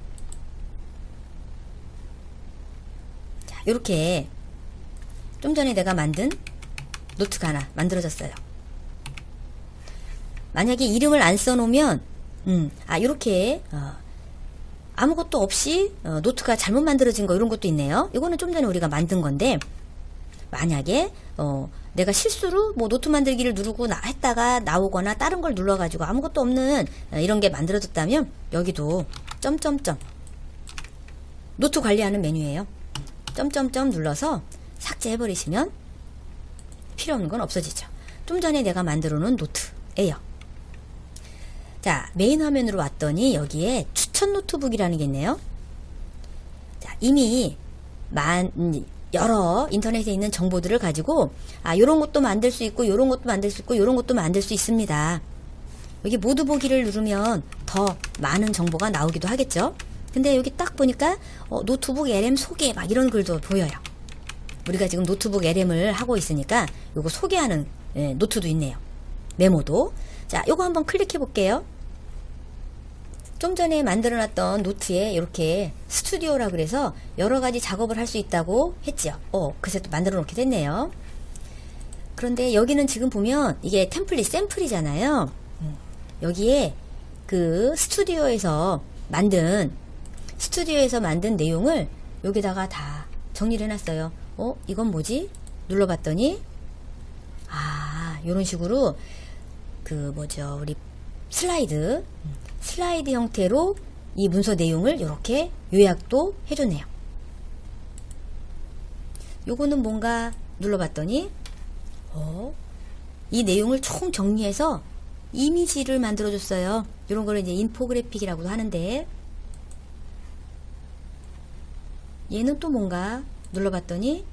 자, 이렇게 좀 전에 내가 만든 노트가 하나 만들어졌어요. 만약에 이름을 안 써놓으면 이렇게 아무것도 없이 노트가 잘못 만들어진 거 이런 것도 있네요. 이거는 좀 전에 우리가 만든 건데, 만약에 내가 실수로 뭐 노트 만들기를 누르고 했다가 나오거나 다른 걸 눌러가지고 아무것도 없는 이런 게 만들어졌다면, 여기도 점점점 노트 관리하는 메뉴예요. 점점점 눌러서 삭제해버리시면 필요 없는 건 없어지죠. 좀 전에 내가 만들어 놓은 노트예요. 자, 메인 화면으로 왔더니 여기에 추천 노트북이라는 게 있네요. 자, 이미 여러 인터넷에 있는 정보들을 가지고 요런 것도 만들 수 있고 요런 것도 만들 수 있고 요런 것도 만들 수 있습니다. 여기 모두 보기를 누르면 더 많은 정보가 나오기도 하겠죠. 근데 여기 딱 보니까 노트북 LM 소개 막 이런 글도 보여요. 우리가 지금 노트북 LM을 하고 있으니까 요거 소개하는 노트도 있네요. 메모도. 자, 요거 한번 클릭해 볼게요. 좀 전에 만들어놨던 노트에 이렇게 스튜디오라 그래서 여러 가지 작업을 할 수 있다고 했지요. 그래서 또 만들어 놓게 됐네요. 그런데 여기는 지금 보면 이게 템플릿 샘플이잖아요. 여기에 그 스튜디오에서 만든 내용을 여기다가 다 정리를 해놨어요. 이건 뭐지? 눌러봤더니 요런 식으로 우리 슬라이드 형태로 이 문서 내용을 이렇게 요약도 해줬네요. 요거는 뭔가 눌러봤더니 이 내용을 총 정리해서 이미지를 만들어줬어요. 이런 거를 이제 인포그래픽이라고도 하는데, 얘는 또 뭔가 눌러봤더니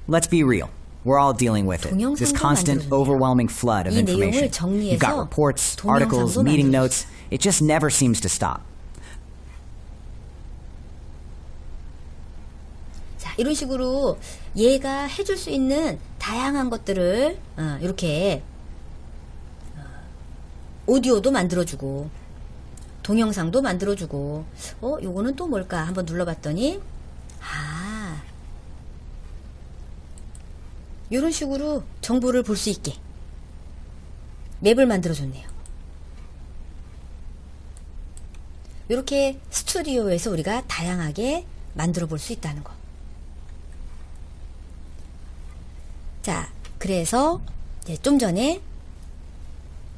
Let's be real. We're all dealing with it. This constant, overwhelming flood of 이 information. 내용을 You've got 정리해서 reports, articles, 동영상도 meeting 만들어줬어요. notes. It just never seems to stop. 자, 이런 식으로 얘가 해줄 수 있는 다양한 것들을 이렇게 오디오도 만들어주고 동영상도 만들어주고, 요거는 또 뭘까 한번 눌러봤더니 이런 식으로 정보를 볼 수 있게 맵을 만들어줬네요. 이렇게 스튜디오에서 우리가 다양하게 만들어 볼 수 있다는 거. 자, 그래서 이제 좀 전에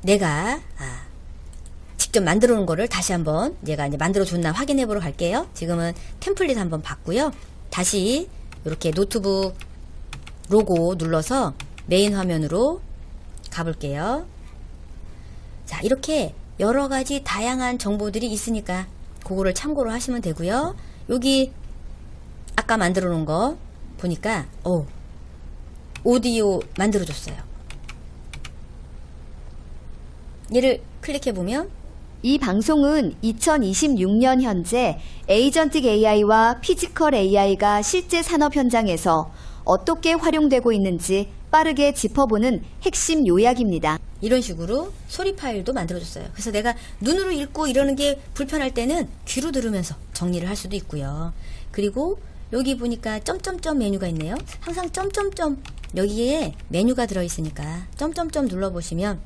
내가 직접 만들어 놓은 거를 다시 한번 얘가 이제 만들어 줬나 확인해 보러 갈게요. 지금은 템플릿 한번 봤고요. 다시 이렇게 노트북 로고 눌러서 메인 화면으로 가볼게요. 자, 이렇게 여러 가지 다양한 정보들이 있으니까 그거를 참고로 하시면 되고요. 여기 아까 만들어 놓은 거 보니까 오디오 만들어줬어요. 얘를 클릭해 보면 이 방송은 2026년 현재 에이전틱 AI와 피지컬 AI가 실제 산업 현장에서 어떻게 활용되고 있는지 빠르게 짚어보는 핵심 요약입니다. 이런 식으로 소리 파일도 만들어줬어요. 그래서 내가 눈으로 읽고 이러는 게 불편할 때는 귀로 들으면서 정리를 할 수도 있고요. 그리고 여기 보니까 점점점 메뉴가 있네요. 항상 점점점 여기에 메뉴가 들어있으니까 점점점 눌러보시면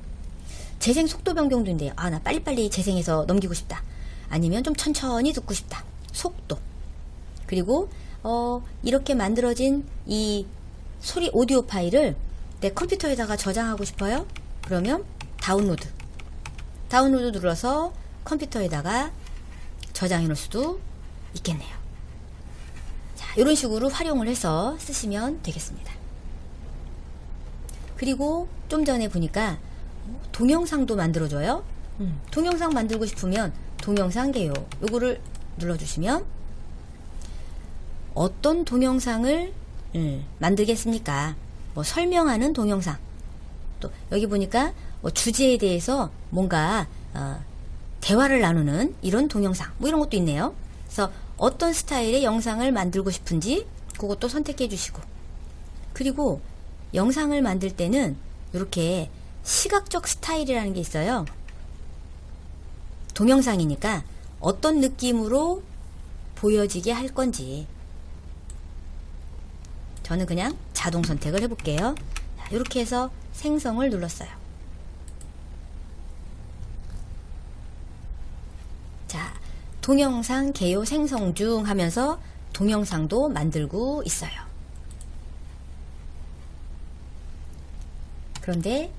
재생 속도 변경도 있는데요. 나 빨리빨리 재생해서 넘기고 싶다. 아니면 좀 천천히 듣고 싶다. 속도. 그리고 이렇게 만들어진 이 소리 오디오 파일을 내 컴퓨터에다가 저장하고 싶어요? 그러면 다운로드 눌러서 컴퓨터에다가 저장해 놓을 수도 있겠네요. 자, 이런 식으로 활용을 해서 쓰시면 되겠습니다. 그리고 좀 전에 보니까 동영상도 만들어줘요. 동영상 만들고 싶으면 동영상 개요. 요거를 눌러주시면 어떤 동영상을 만들겠습니까? 설명하는 동영상. 또 여기 보니까 주제에 대해서 뭔가 대화를 나누는 이런 동영상. 이런 것도 있네요. 그래서 어떤 스타일의 영상을 만들고 싶은지 그것도 선택해 주시고, 그리고 영상을 만들 때는 이렇게 시각적 스타일이라는 게 있어요. 동영상이니까 어떤 느낌으로 보여지게 할 건지 저는 그냥 자동 선택을 해볼게요. 이렇게 해서 생성을 눌렀어요. 자, 동영상 개요 생성 중 하면서 동영상도 만들고 있어요. 그런데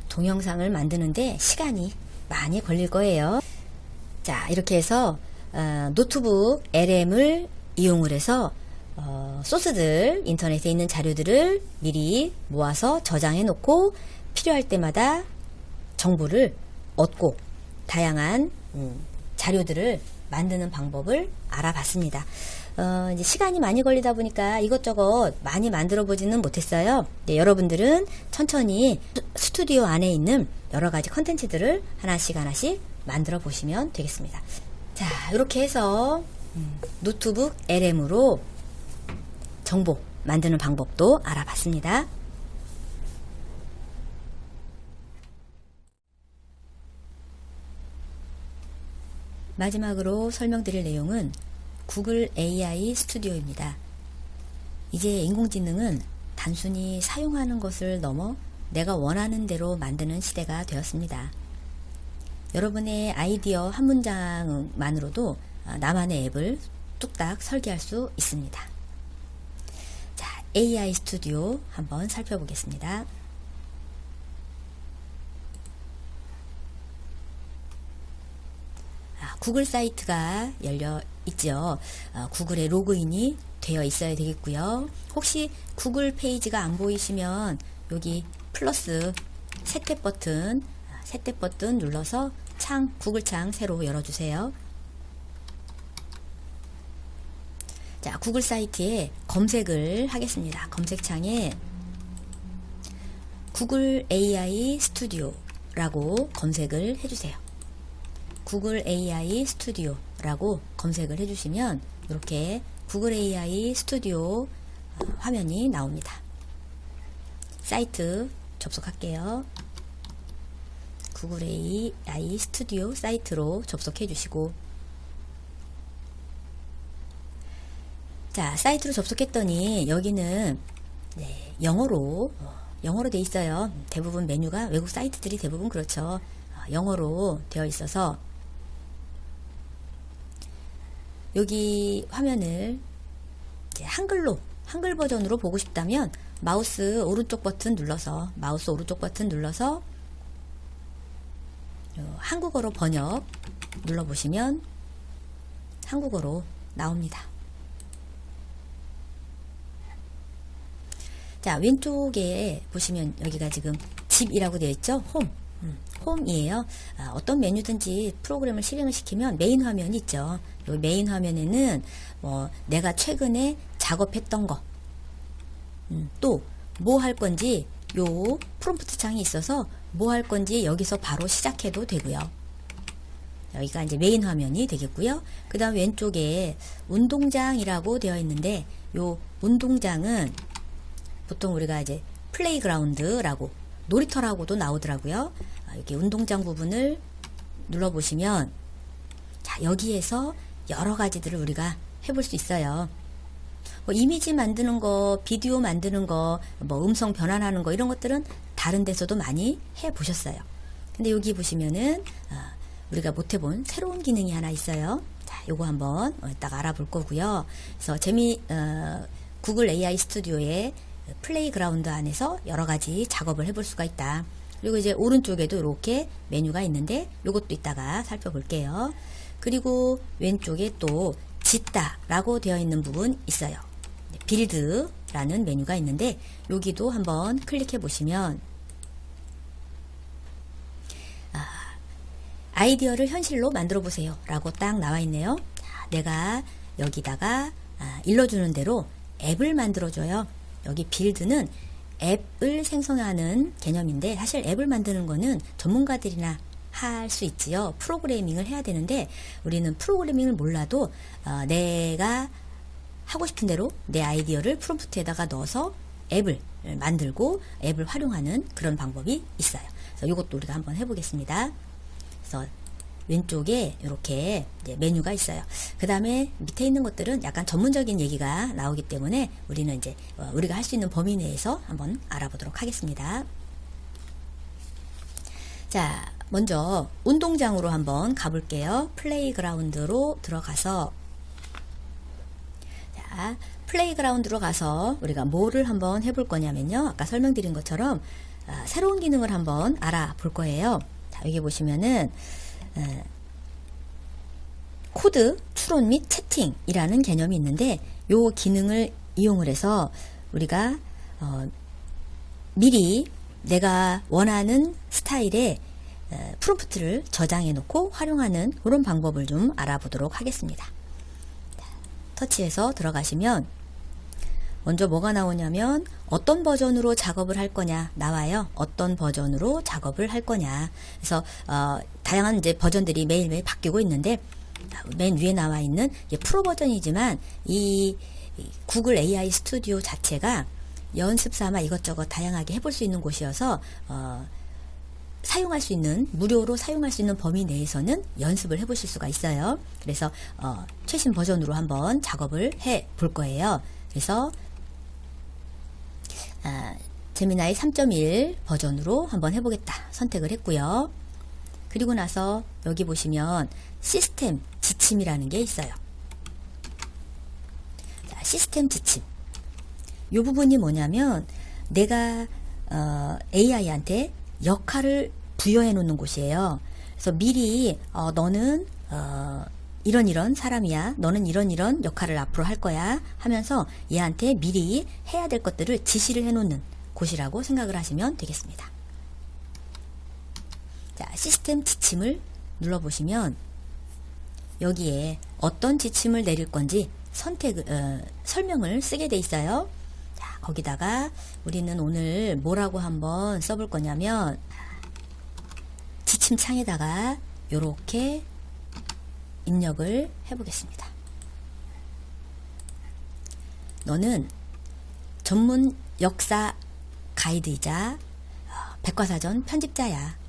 동영상을 만드는데 시간이 많이 걸릴 거예요. 자, 이렇게 해서 노트북 LM을 이용을 해서 소스들, 인터넷에 있는 자료들을 미리 모아서 저장해 놓고 필요할 때마다 정보를 얻고 다양한 자료들을 만드는 방법을 알아봤습니다. 이제 시간이 많이 걸리다 보니까 이것저것 많이 만들어 보지는 못했어요. 네, 여러분들은 천천히 스튜디오 안에 있는 여러 가지 컨텐츠들을 하나씩 만들어 보시면 되겠습니다. 자, 이렇게 해서 노트북 LM으로 정보 만드는 방법도 알아봤습니다. 마지막으로 설명드릴 내용은 구글 AI 스튜디오입니다. 이제 인공지능은 단순히 사용하는 것을 넘어 내가 원하는 대로 만드는 시대가 되었습니다. 여러분의 아이디어 한 문장만으로도 나만의 앱을 뚝딱 설계할 수 있습니다. 자, AI 스튜디오 한번 살펴보겠습니다. 구글 사이트가 열려 있죠. 구글에 로그인이 되어 있어야 되겠고요. 혹시 구글 페이지가 안 보이시면 여기 플러스 새 탭 버튼 눌러서 구글 창 새로 열어주세요. 자, 구글 사이트에 검색을 하겠습니다. 검색창에 구글 AI 스튜디오라고 검색을 해주세요. 구글 AI 스튜디오라고 검색을 해주시면 이렇게 구글 AI 스튜디오 화면이 나옵니다. 사이트 접속할게요. 구글 AI 스튜디오 사이트로 접속해 주시고, 자, 사이트로 접속했더니 여기는 영어로 돼 있어요. 대부분 메뉴가 외국 사이트들이 대부분 그렇죠. 영어로 되어 있어서 여기 화면을 이제 한글 버전으로 보고 싶다면 마우스 오른쪽 버튼 눌러서 한국어로 번역 눌러보시면 한국어로 나옵니다. 자, 왼쪽에 보시면 여기가 지금 집이라고 되어 있죠. 홈이에요. 어떤 메뉴든지 프로그램을 실행을 시키면 메인 화면이 있죠. 이 메인 화면에는 내가 최근에 작업했던 거, 또 뭐 할 건지 요 프롬프트 창이 있어서 뭐 할 건지 여기서 바로 시작해도 되고요. 여기가 이제 메인 화면이 되겠고요. 그 다음 왼쪽에 운동장이라고 되어 있는데 요 운동장은 보통 우리가 이제 플레이그라운드라고 놀이터라고도 나오더라고요. 여기 운동장 부분을 눌러보시면 자, 여기에서 여러 가지들을 우리가 해볼 수 있어요. 이미지 만드는 거, 비디오 만드는 거, 음성 변환하는 거 이런 것들은 다른 데서도 많이 해보셨어요. 근데 여기 보시면은 우리가 못 해본 새로운 기능이 하나 있어요. 자, 요거 한번 딱 알아볼 거고요. 그래서 구글 AI 스튜디오의 플레이그라운드 안에서 여러 가지 작업을 해볼 수가 있다. 그리고 이제 오른쪽에도 이렇게 메뉴가 있는데 요것도 이따가 살펴볼게요. 그리고 왼쪽에 또 짓다라고 되어 있는 부분 있어요. 빌드라는 메뉴가 있는데 여기도 한번 클릭해 보시면 아이디어를 현실로 만들어 보세요 라고 딱 나와 있네요. 내가 여기다가 일러주는 대로 앱을 만들어 줘요. 여기 빌드는 앱을 생성하는 개념인데 사실 앱을 만드는 거는 전문가들이나 할 수 있지요. 프로그래밍을 해야 되는데 우리는 프로그래밍을 몰라도 내가 하고 싶은 대로 내 아이디어를 프롬프트에다가 넣어서 앱을 만들고 앱을 활용하는 그런 방법이 있어요. 그래서 이것도 우리가 한번 해보겠습니다. 그래서 왼쪽에 이렇게 이제 메뉴가 있어요. 그 다음에 밑에 있는 것들은 약간 전문적인 얘기가 나오기 때문에 우리는 이제 우리가 할 수 있는 범위 내에서 한번 알아보도록 하겠습니다. 자, 먼저 운동장으로 한번 가볼게요. 플레이그라운드로 들어가서 자, 플레이그라운드로 가서 우리가 뭐를 한번 해볼 거냐면요. 아까 설명드린 것처럼 새로운 기능을 한번 알아볼 거예요. 자, 여기 보시면은 코드, 추론 및 채팅이라는 개념이 있는데 요 기능을 이용을 해서 우리가 미리 내가 원하는 스타일의 프롬프트를 저장해 놓고 활용하는 그런 방법을 좀 알아보도록 하겠습니다. 터치해서 들어가시면 먼저 뭐가 나오냐면 어떤 버전으로 작업을 할 거냐 나와요. 어떤 버전으로 작업을 할 거냐. 그래서 다양한 이제 버전들이 매일매일 바뀌고 있는데 맨 위에 나와 있는 프로 버전이지만 이 구글 AI 스튜디오 자체가 연습 삼아 이것저것 다양하게 해볼 수 있는 곳이어서 사용할 수 있는 무료로 사용할 수 있는 범위 내에서는 연습을 해보실 수가 있어요. 그래서 최신 버전으로 한번 작업을 해 볼 거예요. 그래서 제미나이 3.1 버전으로 한번 해보겠다 선택을 했고요. 그리고 나서 여기 보시면 시스템 지침이라는 게 있어요. 자, 시스템 지침. 이 부분이 뭐냐면 내가 AI한테 역할을 부여해 놓는 곳이에요. 그래서 미리 너는 이런 사람이야. 너는 이런 역할을 앞으로 할 거야 하면서 얘한테 미리 해야 될 것들을 지시를 해 놓는 곳이라고 생각을 하시면 되겠습니다. 자, 시스템 지침을 눌러보시면 여기에 어떤 지침을 내릴 건지 설명을 쓰게 돼 있어요. 자, 거기다가 우리는 오늘 뭐라고 한번 써볼 거냐면 지침 창에다가 이렇게 입력을 해보겠습니다. 너는 전문 역사 가이드이자 백과사전 편집자야.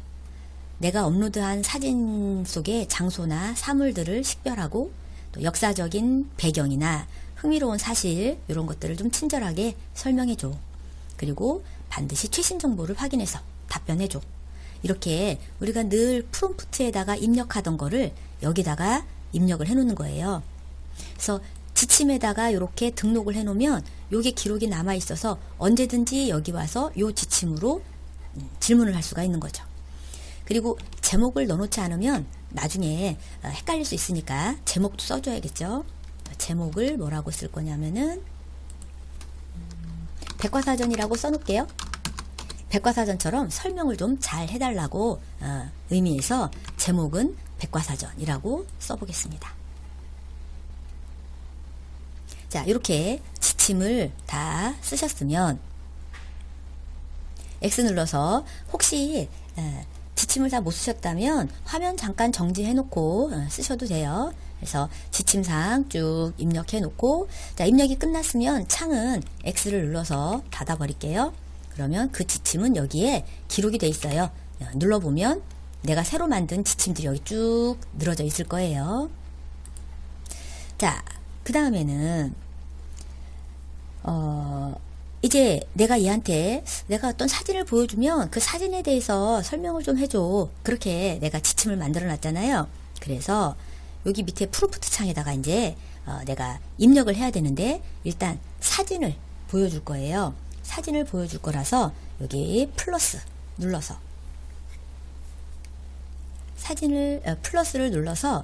내가 업로드한 사진 속의 장소나 사물들을 식별하고 또 역사적인 배경이나 흥미로운 사실 이런 것들을 좀 친절하게 설명해줘. 그리고 반드시 최신 정보를 확인해서 답변해줘. 이렇게 우리가 늘 프롬프트에다가 입력하던 거를 여기다가 입력을 해놓는 거예요. 그래서 지침에다가 이렇게 등록을 해놓으면 요게 기록이 남아있어서 언제든지 여기 와서 요 지침으로 질문을 할 수가 있는 거죠. 그리고 제목을 넣어놓지 않으면 나중에 헷갈릴 수 있으니까 제목도 써줘야겠죠. 제목을 뭐라고 쓸 거냐면은 백과사전이라고 써놓을게요. 백과사전처럼 설명을 좀 잘 해달라고 의미해서 제목은 백과사전이라고 써보겠습니다. 자, 이렇게 지침을 다 쓰셨으면 X 눌러서 혹시 지침을 다 못 쓰셨다면 화면 잠깐 정지해 놓고 쓰셔도 돼요. 그래서 지침사항 쭉 입력해 놓고 자, 입력이 끝났으면 창은 X를 눌러서 닫아 버릴게요. 그러면 그 지침은 여기에 기록이 돼 있어요. 눌러보면 내가 새로 만든 지침들이 여기 쭉 늘어져 있을 거예요. 자, 그 다음에는 이제 내가 얘한테 내가 어떤 사진을 보여주면 그 사진에 대해서 설명을 좀 해줘. 그렇게 내가 지침을 만들어 놨잖아요. 그래서 여기 밑에 프롬프트 창에다가 이제 내가 입력을 해야 되는데 일단 사진을 보여줄 거예요. 사진을 보여줄 거라서 여기 플러스 눌러서 사진을 플러스를 눌러서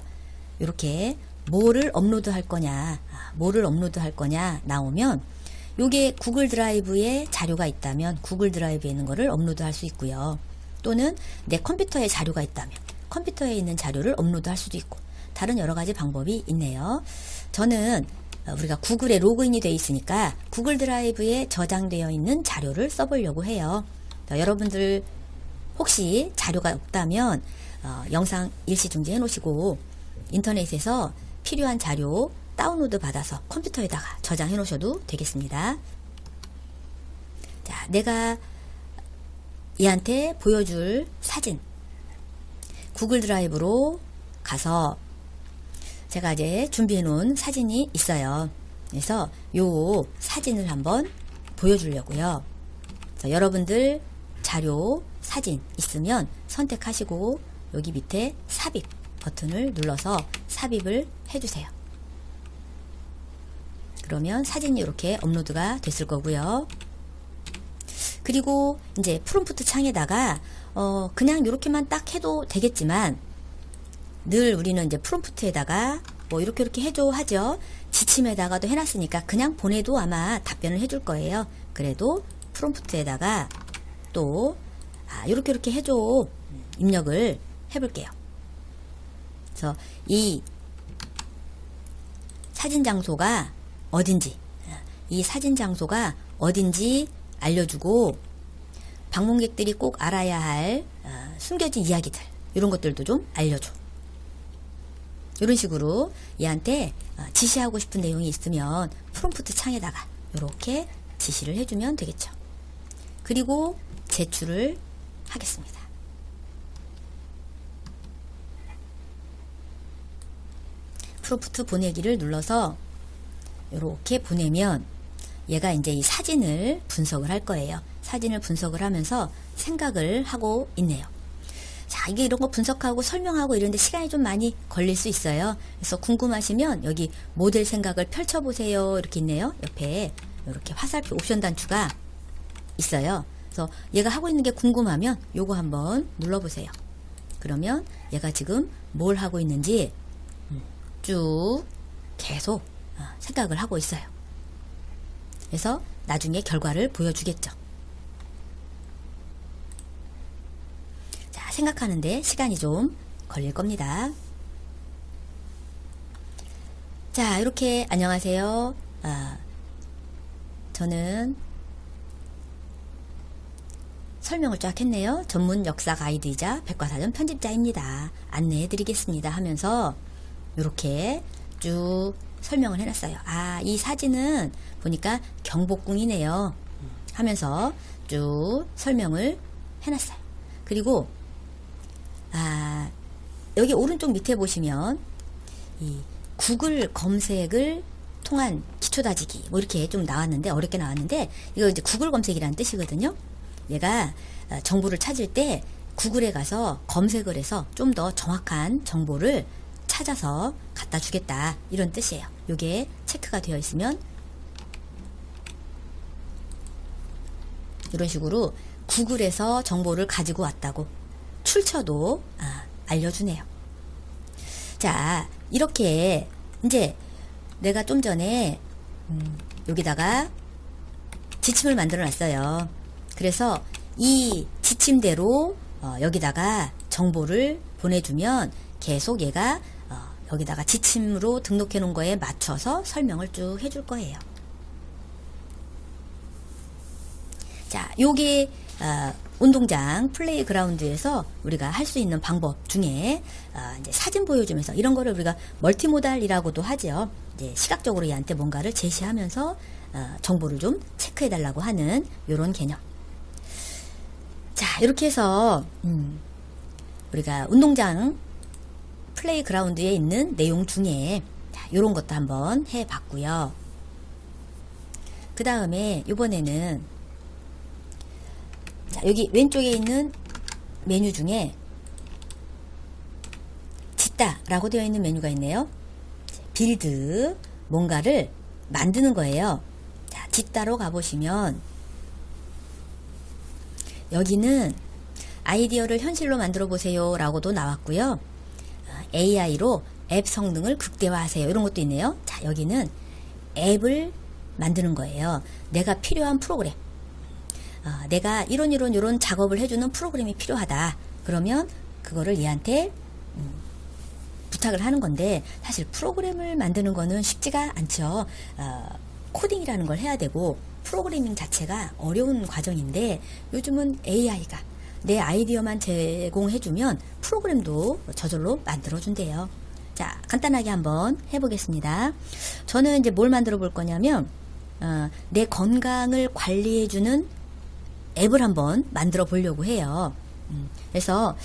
이렇게 뭐를 업로드 할 거냐 나오면 요게 구글 드라이브에 자료가 있다면 구글 드라이브에 있는 거를 업로드 할 수 있고요. 또는 내 컴퓨터에 자료가 있다면 컴퓨터에 있는 자료를 업로드 할 수도 있고 다른 여러 가지 방법이 있네요. 저는 우리가 구글에 로그인이 되어 있으니까 구글 드라이브에 저장되어 있는 자료를 써보려고 해요. 여러분들 혹시 자료가 없다면 영상 일시 중지해 놓으시고 인터넷에서 필요한 자료 다운로드 받아서 컴퓨터에다가 저장해 놓으셔도 되겠습니다. 자, 내가 얘한테 보여줄 사진 구글 드라이브로 가서 제가 이제 준비해 놓은 사진이 있어요. 그래서 요 사진을 한번 보여주려고요. 그래서 여러분들 자료 사진 있으면 선택하시고 여기 밑에 삽입 버튼을 눌러서 삽입을 해주세요. 그러면 사진이 이렇게 업로드가 됐을 거고요. 그리고 이제 프롬프트 창에다가 그냥 이렇게만 딱 해도 되겠지만 늘 우리는 이제 프롬프트에다가 뭐 이렇게 해줘 하죠. 지침에다가도 해놨으니까 그냥 보내도 아마 답변을 해줄 거예요. 그래도 프롬프트에다가 또 이렇게 해줘 입력을 해볼게요. 그래서 이 사진 장소가 어딘지 알려주고 방문객들이 꼭 알아야 할 숨겨진 이야기들 이런 것들도 좀 알려줘. 이런 식으로 얘한테 지시하고 싶은 내용이 있으면 프롬프트 창에다가 이렇게 지시를 해주면 되겠죠. 그리고 제출을 하겠습니다. 프롬프트 보내기를 눌러서 이렇게 보내면 얘가 이제 이 사진을 분석을 할 거예요. 사진을 분석을 하면서 생각을 하고 있네요. 자, 이게 이런 거 분석하고 설명하고 이런데 시간이 좀 많이 걸릴 수 있어요. 그래서 궁금하시면 여기 모델 생각을 펼쳐보세요. 이렇게 있네요. 옆에 이렇게 화살표 옵션 단추가 있어요. 그래서 얘가 하고 있는 게 궁금하면 요거 한번 눌러보세요. 그러면 얘가 지금 뭘 하고 있는지 쭉 계속 생각을 하고 있어요. 그래서 나중에 결과를 보여주겠죠. 자, 생각하는데 시간이 좀 걸릴 겁니다. 자, 이렇게 안녕하세요. 저는 설명을 쫙 했네요. 전문 역사 가이드이자 백과사전 편집자입니다. 안내해 드리겠습니다 하면서 이렇게 쭉 설명을 해놨어요. 이 사진은 보니까 경복궁이네요 하면서 쭉 설명을 해놨어요. 그리고 여기 오른쪽 밑에 보시면 이 구글 검색을 통한 기초다지기 뭐 이렇게 좀 나왔는데 어렵게 나왔는데 이거 이제 구글 검색이라는 뜻이거든요. 얘가 정보를 찾을 때 구글에 가서 검색을 해서 좀 더 정확한 정보를 찾아서 갖다 주겠다 이런 뜻이에요. 요게 체크가 되어 있으면 이런 식으로 구글에서 정보를 가지고 왔다고 출처도 알려주네요. 자, 이렇게 이제 내가 좀 전에 여기다가 지침을 만들어 놨어요. 그래서 이 지침대로 여기다가 정보를 보내주면 계속 얘가 여기다가 지침으로 등록해 놓은 거에 맞춰서 설명을 쭉 해줄 거예요. 자, 요게 운동장 플레이그라운드에서 우리가 할 수 있는 방법 중에 이제 사진 보여주면서 이런 거를 우리가 멀티모달이라고도 하죠. 이제 시각적으로 얘한테 뭔가를 제시하면서 정보를 좀 체크해 달라고 하는 요런 개념. 자, 이렇게 해서 우리가 운동장 플레이그라운드에 있는 내용 중에 이런 것도 한번 해봤고요. 그 다음에 이번에는 자, 여기 왼쪽에 있는 메뉴 중에 짓다 라고 되어 있는 메뉴가 있네요. 빌드, 뭔가를 만드는 거예요. 자, 짓다로 가보시면 여기는 아이디어를 현실로 만들어 보세요 라고도 나왔고요. AI로 앱 성능을 극대화하세요 이런 것도 있네요. 자, 여기는 앱을 만드는 거예요. 내가 필요한 프로그램, 내가 이런 작업을 해주는 프로그램이 필요하다. 그러면 그거를 얘한테 부탁을 하는 건데 사실 프로그램을 만드는 거는 쉽지가 않죠. 코딩이라는 걸 해야 되고 프로그래밍 자체가 어려운 과정인데 요즘은 AI가 내 아이디어만 제공해주면 프로그램도 저절로 만들어준대요. 자, 간단하게 한번 해보겠습니다. 저는 이제 뭘 만들어 볼 거냐면, 내 건강을 관리해주는 앱을 한번 만들어 보려고 해요. 그래서,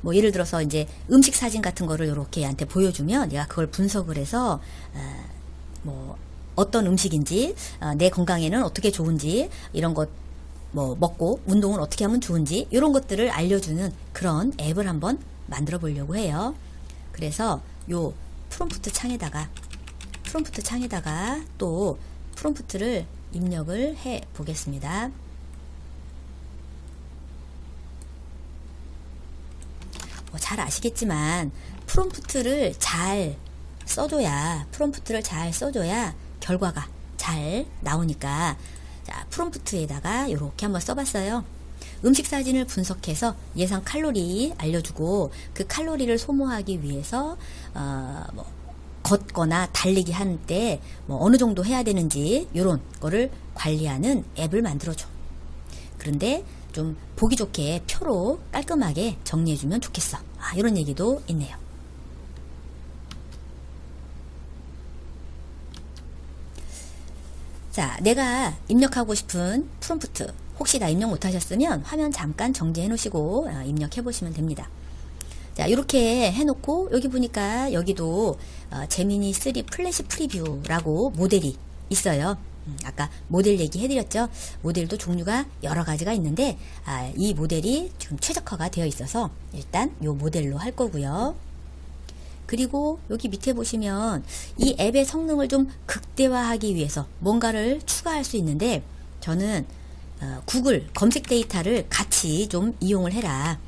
뭐, 예를 들어서 이제 음식 사진 같은 거를 이렇게 얘한테 보여주면 얘가 그걸 분석을 해서, 뭐, 어떤 음식인지, 내 건강에는 어떻게 좋은지, 이런 것, 뭐, 먹고, 운동을 어떻게 하면 좋은지, 이런 것들을 알려주는 그런 앱을 한번 만들어 보려고 해요. 그래서 요 프롬프트 창에다가 또 프롬프트를 입력을 해 보겠습니다. 잘 아시겠지만 프롬프트를 잘 써줘야 결과가 잘 나오니까, 자, 프롬프트에다가 이렇게 한번 써봤어요. 음식 사진을 분석해서 예상 칼로리 알려주고, 그 칼로리를 소모하기 위해서 뭐 걷거나 달리기 할 때 뭐 어느 정도 해야 되는지 이런 거를 관리하는 앱을 만들어줘. 그런데 좀 보기 좋게 표로 깔끔하게 정리해주면 좋겠어. 이런 얘기도 있네요. 자, 내가 입력하고 싶은 프롬프트, 혹시 다 입력 못하셨으면 화면 잠깐 정지해 놓으시고 입력해 보시면 됩니다. 자, 이렇게 해놓고 여기 보니까 여기도 제미니 3 플래시 프리뷰라고 모델이 있어요. 아까 모델 얘기해드렸죠. 모델도 종류가 여러 가지가 있는데, 이 모델이 지금 최적화가 되어 있어서 일단 이 모델로 할 거고요. 그리고 여기 밑에 보시면 이 앱의 성능을 좀 극대화하기 위해서 뭔가를 추가할 수 있는데, 저는 구글 검색 데이터를 같이 좀 이용을 해라.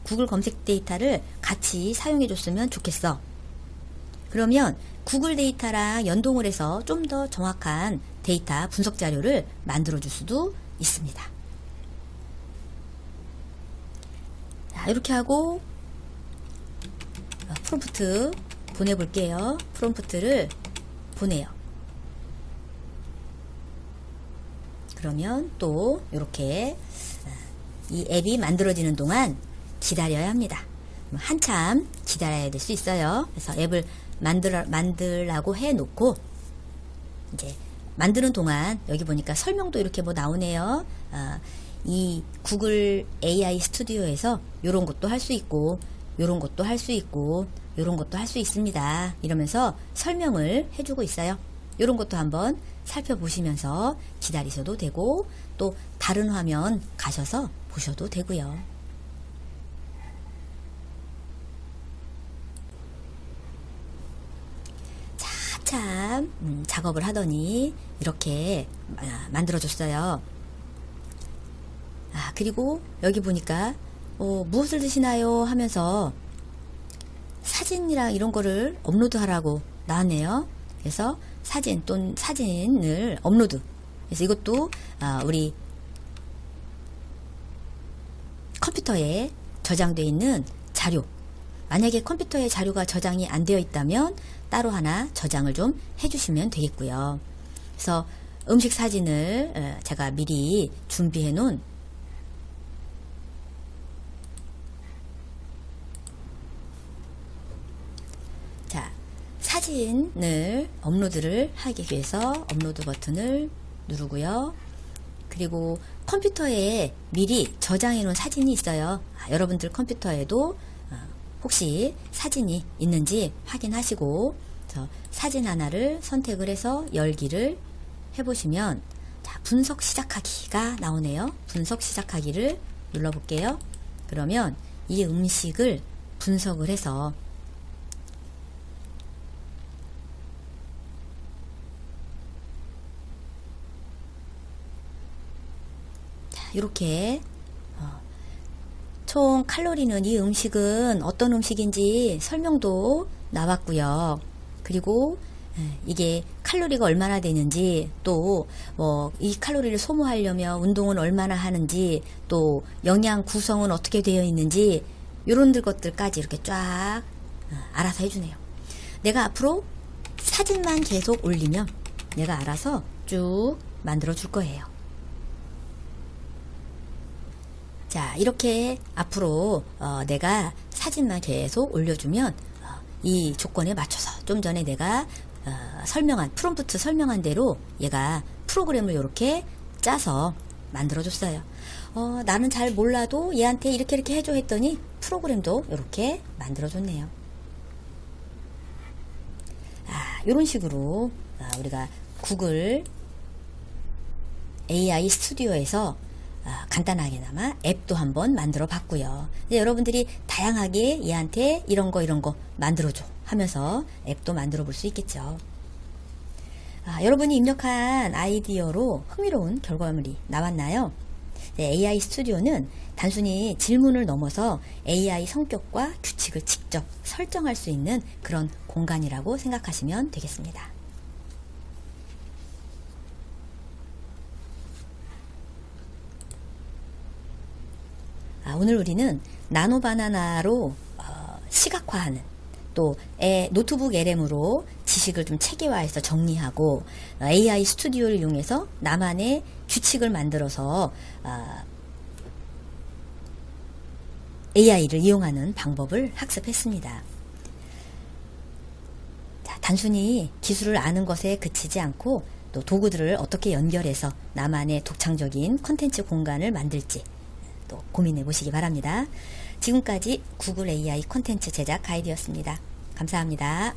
구글 검색 데이터를 같이 사용해 줬으면 좋겠어. 그러면 구글 데이터랑 연동을 해서 좀 더 정확한 데이터 분석 자료를 만들어 줄 수도 있습니다. 자, 이렇게 하고 프롬프트 보내볼게요. 프롬프트를 보내요. 그러면 또 이렇게 이 앱이 만들어지는 동안 기다려야 합니다. 한참 기다려야 될 수 있어요. 그래서 앱을 만들라고 해놓고, 이제 만드는 동안 여기 보니까 설명도 이렇게 뭐 나오네요. 이 구글 AI 스튜디오에서 이런 것도 할 수 있고, 이런 것도 할 수 있고, 이런 것도 할 수 있습니다. 이러면서 설명을 해주고 있어요. 이런 것도 한번 살펴보시면서 기다리셔도 되고, 또 다른 화면 가셔서 보셔도 되고요. 자, 한참 작업을 하더니 이렇게 만들어줬어요. 그리고 여기 보니까 무엇을 드시나요? 하면서 사진이랑 이런 거를 업로드하라고 나왔네요. 그래서 사진을 업로드. 그래서 이것도 우리 컴퓨터에 저장되어 있는 자료. 만약에 컴퓨터에 자료가 저장이 안 되어 있다면 따로 하나 저장을 좀 해주시면 되겠고요. 그래서 음식 사진을 제가 미리 준비해 놓은 사진을 업로드를 하기 위해서 업로드 버튼을 누르고요. 그리고 컴퓨터에 미리 저장해 놓은 사진이 있어요. 여러분들 컴퓨터에도 혹시 사진이 있는지 확인하시고, 사진 하나를 선택을 해서 열기를 해보시면, 분석 시작하기가 나오네요. 분석 시작하기를 눌러볼게요. 그러면 이 음식을 분석을 해서 이렇게 총 칼로리는, 이 음식은 어떤 음식인지 설명도 나왔고요. 그리고 이게 칼로리가 얼마나 되는지, 또 뭐 이 칼로리를 소모하려면 운동은 얼마나 하는지, 또 영양 구성은 어떻게 되어 있는지, 이런 것들까지 이렇게 쫙 알아서 해주네요. 내가 앞으로 사진만 계속 올리면 내가 알아서 쭉 만들어 줄 거예요. 자, 이렇게 앞으로 내가 사진만 계속 올려주면 이 조건에 맞춰서 좀 전에 내가 프롬프트 설명한 대로 얘가 프로그램을 이렇게 짜서 만들어줬어요. 나는 잘 몰라도 얘한테 이렇게 해줘 했더니 프로그램도 이렇게 만들어줬네요. 이런 식으로 우리가 구글 AI 스튜디오에서 간단하게나마 앱도 한번 만들어 봤고요. 이제 여러분들이 다양하게 얘한테 이런 거 만들어줘 하면서 앱도 만들어 볼 수 있겠죠. 여러분이 입력한 아이디어로 흥미로운 결과물이 나왔나요? 네, AI 스튜디오는 단순히 질문을 넘어서 AI 성격과 규칙을 직접 설정할 수 있는 그런 공간이라고 생각하시면 되겠습니다. 오늘 우리는 나노바나나로 시각화하는 또 노트북 LM으로 지식을 좀 체계화해서 정리하고 AI 스튜디오를 이용해서 나만의 규칙을 만들어서 AI를 이용하는 방법을 학습했습니다. 자, 단순히 기술을 아는 것에 그치지 않고 또 도구들을 어떻게 연결해서 나만의 독창적인 콘텐츠 공간을 만들지 또 고민해 보시기 바랍니다. 지금까지 구글 AI 콘텐츠 제작 가이드였습니다. 감사합니다.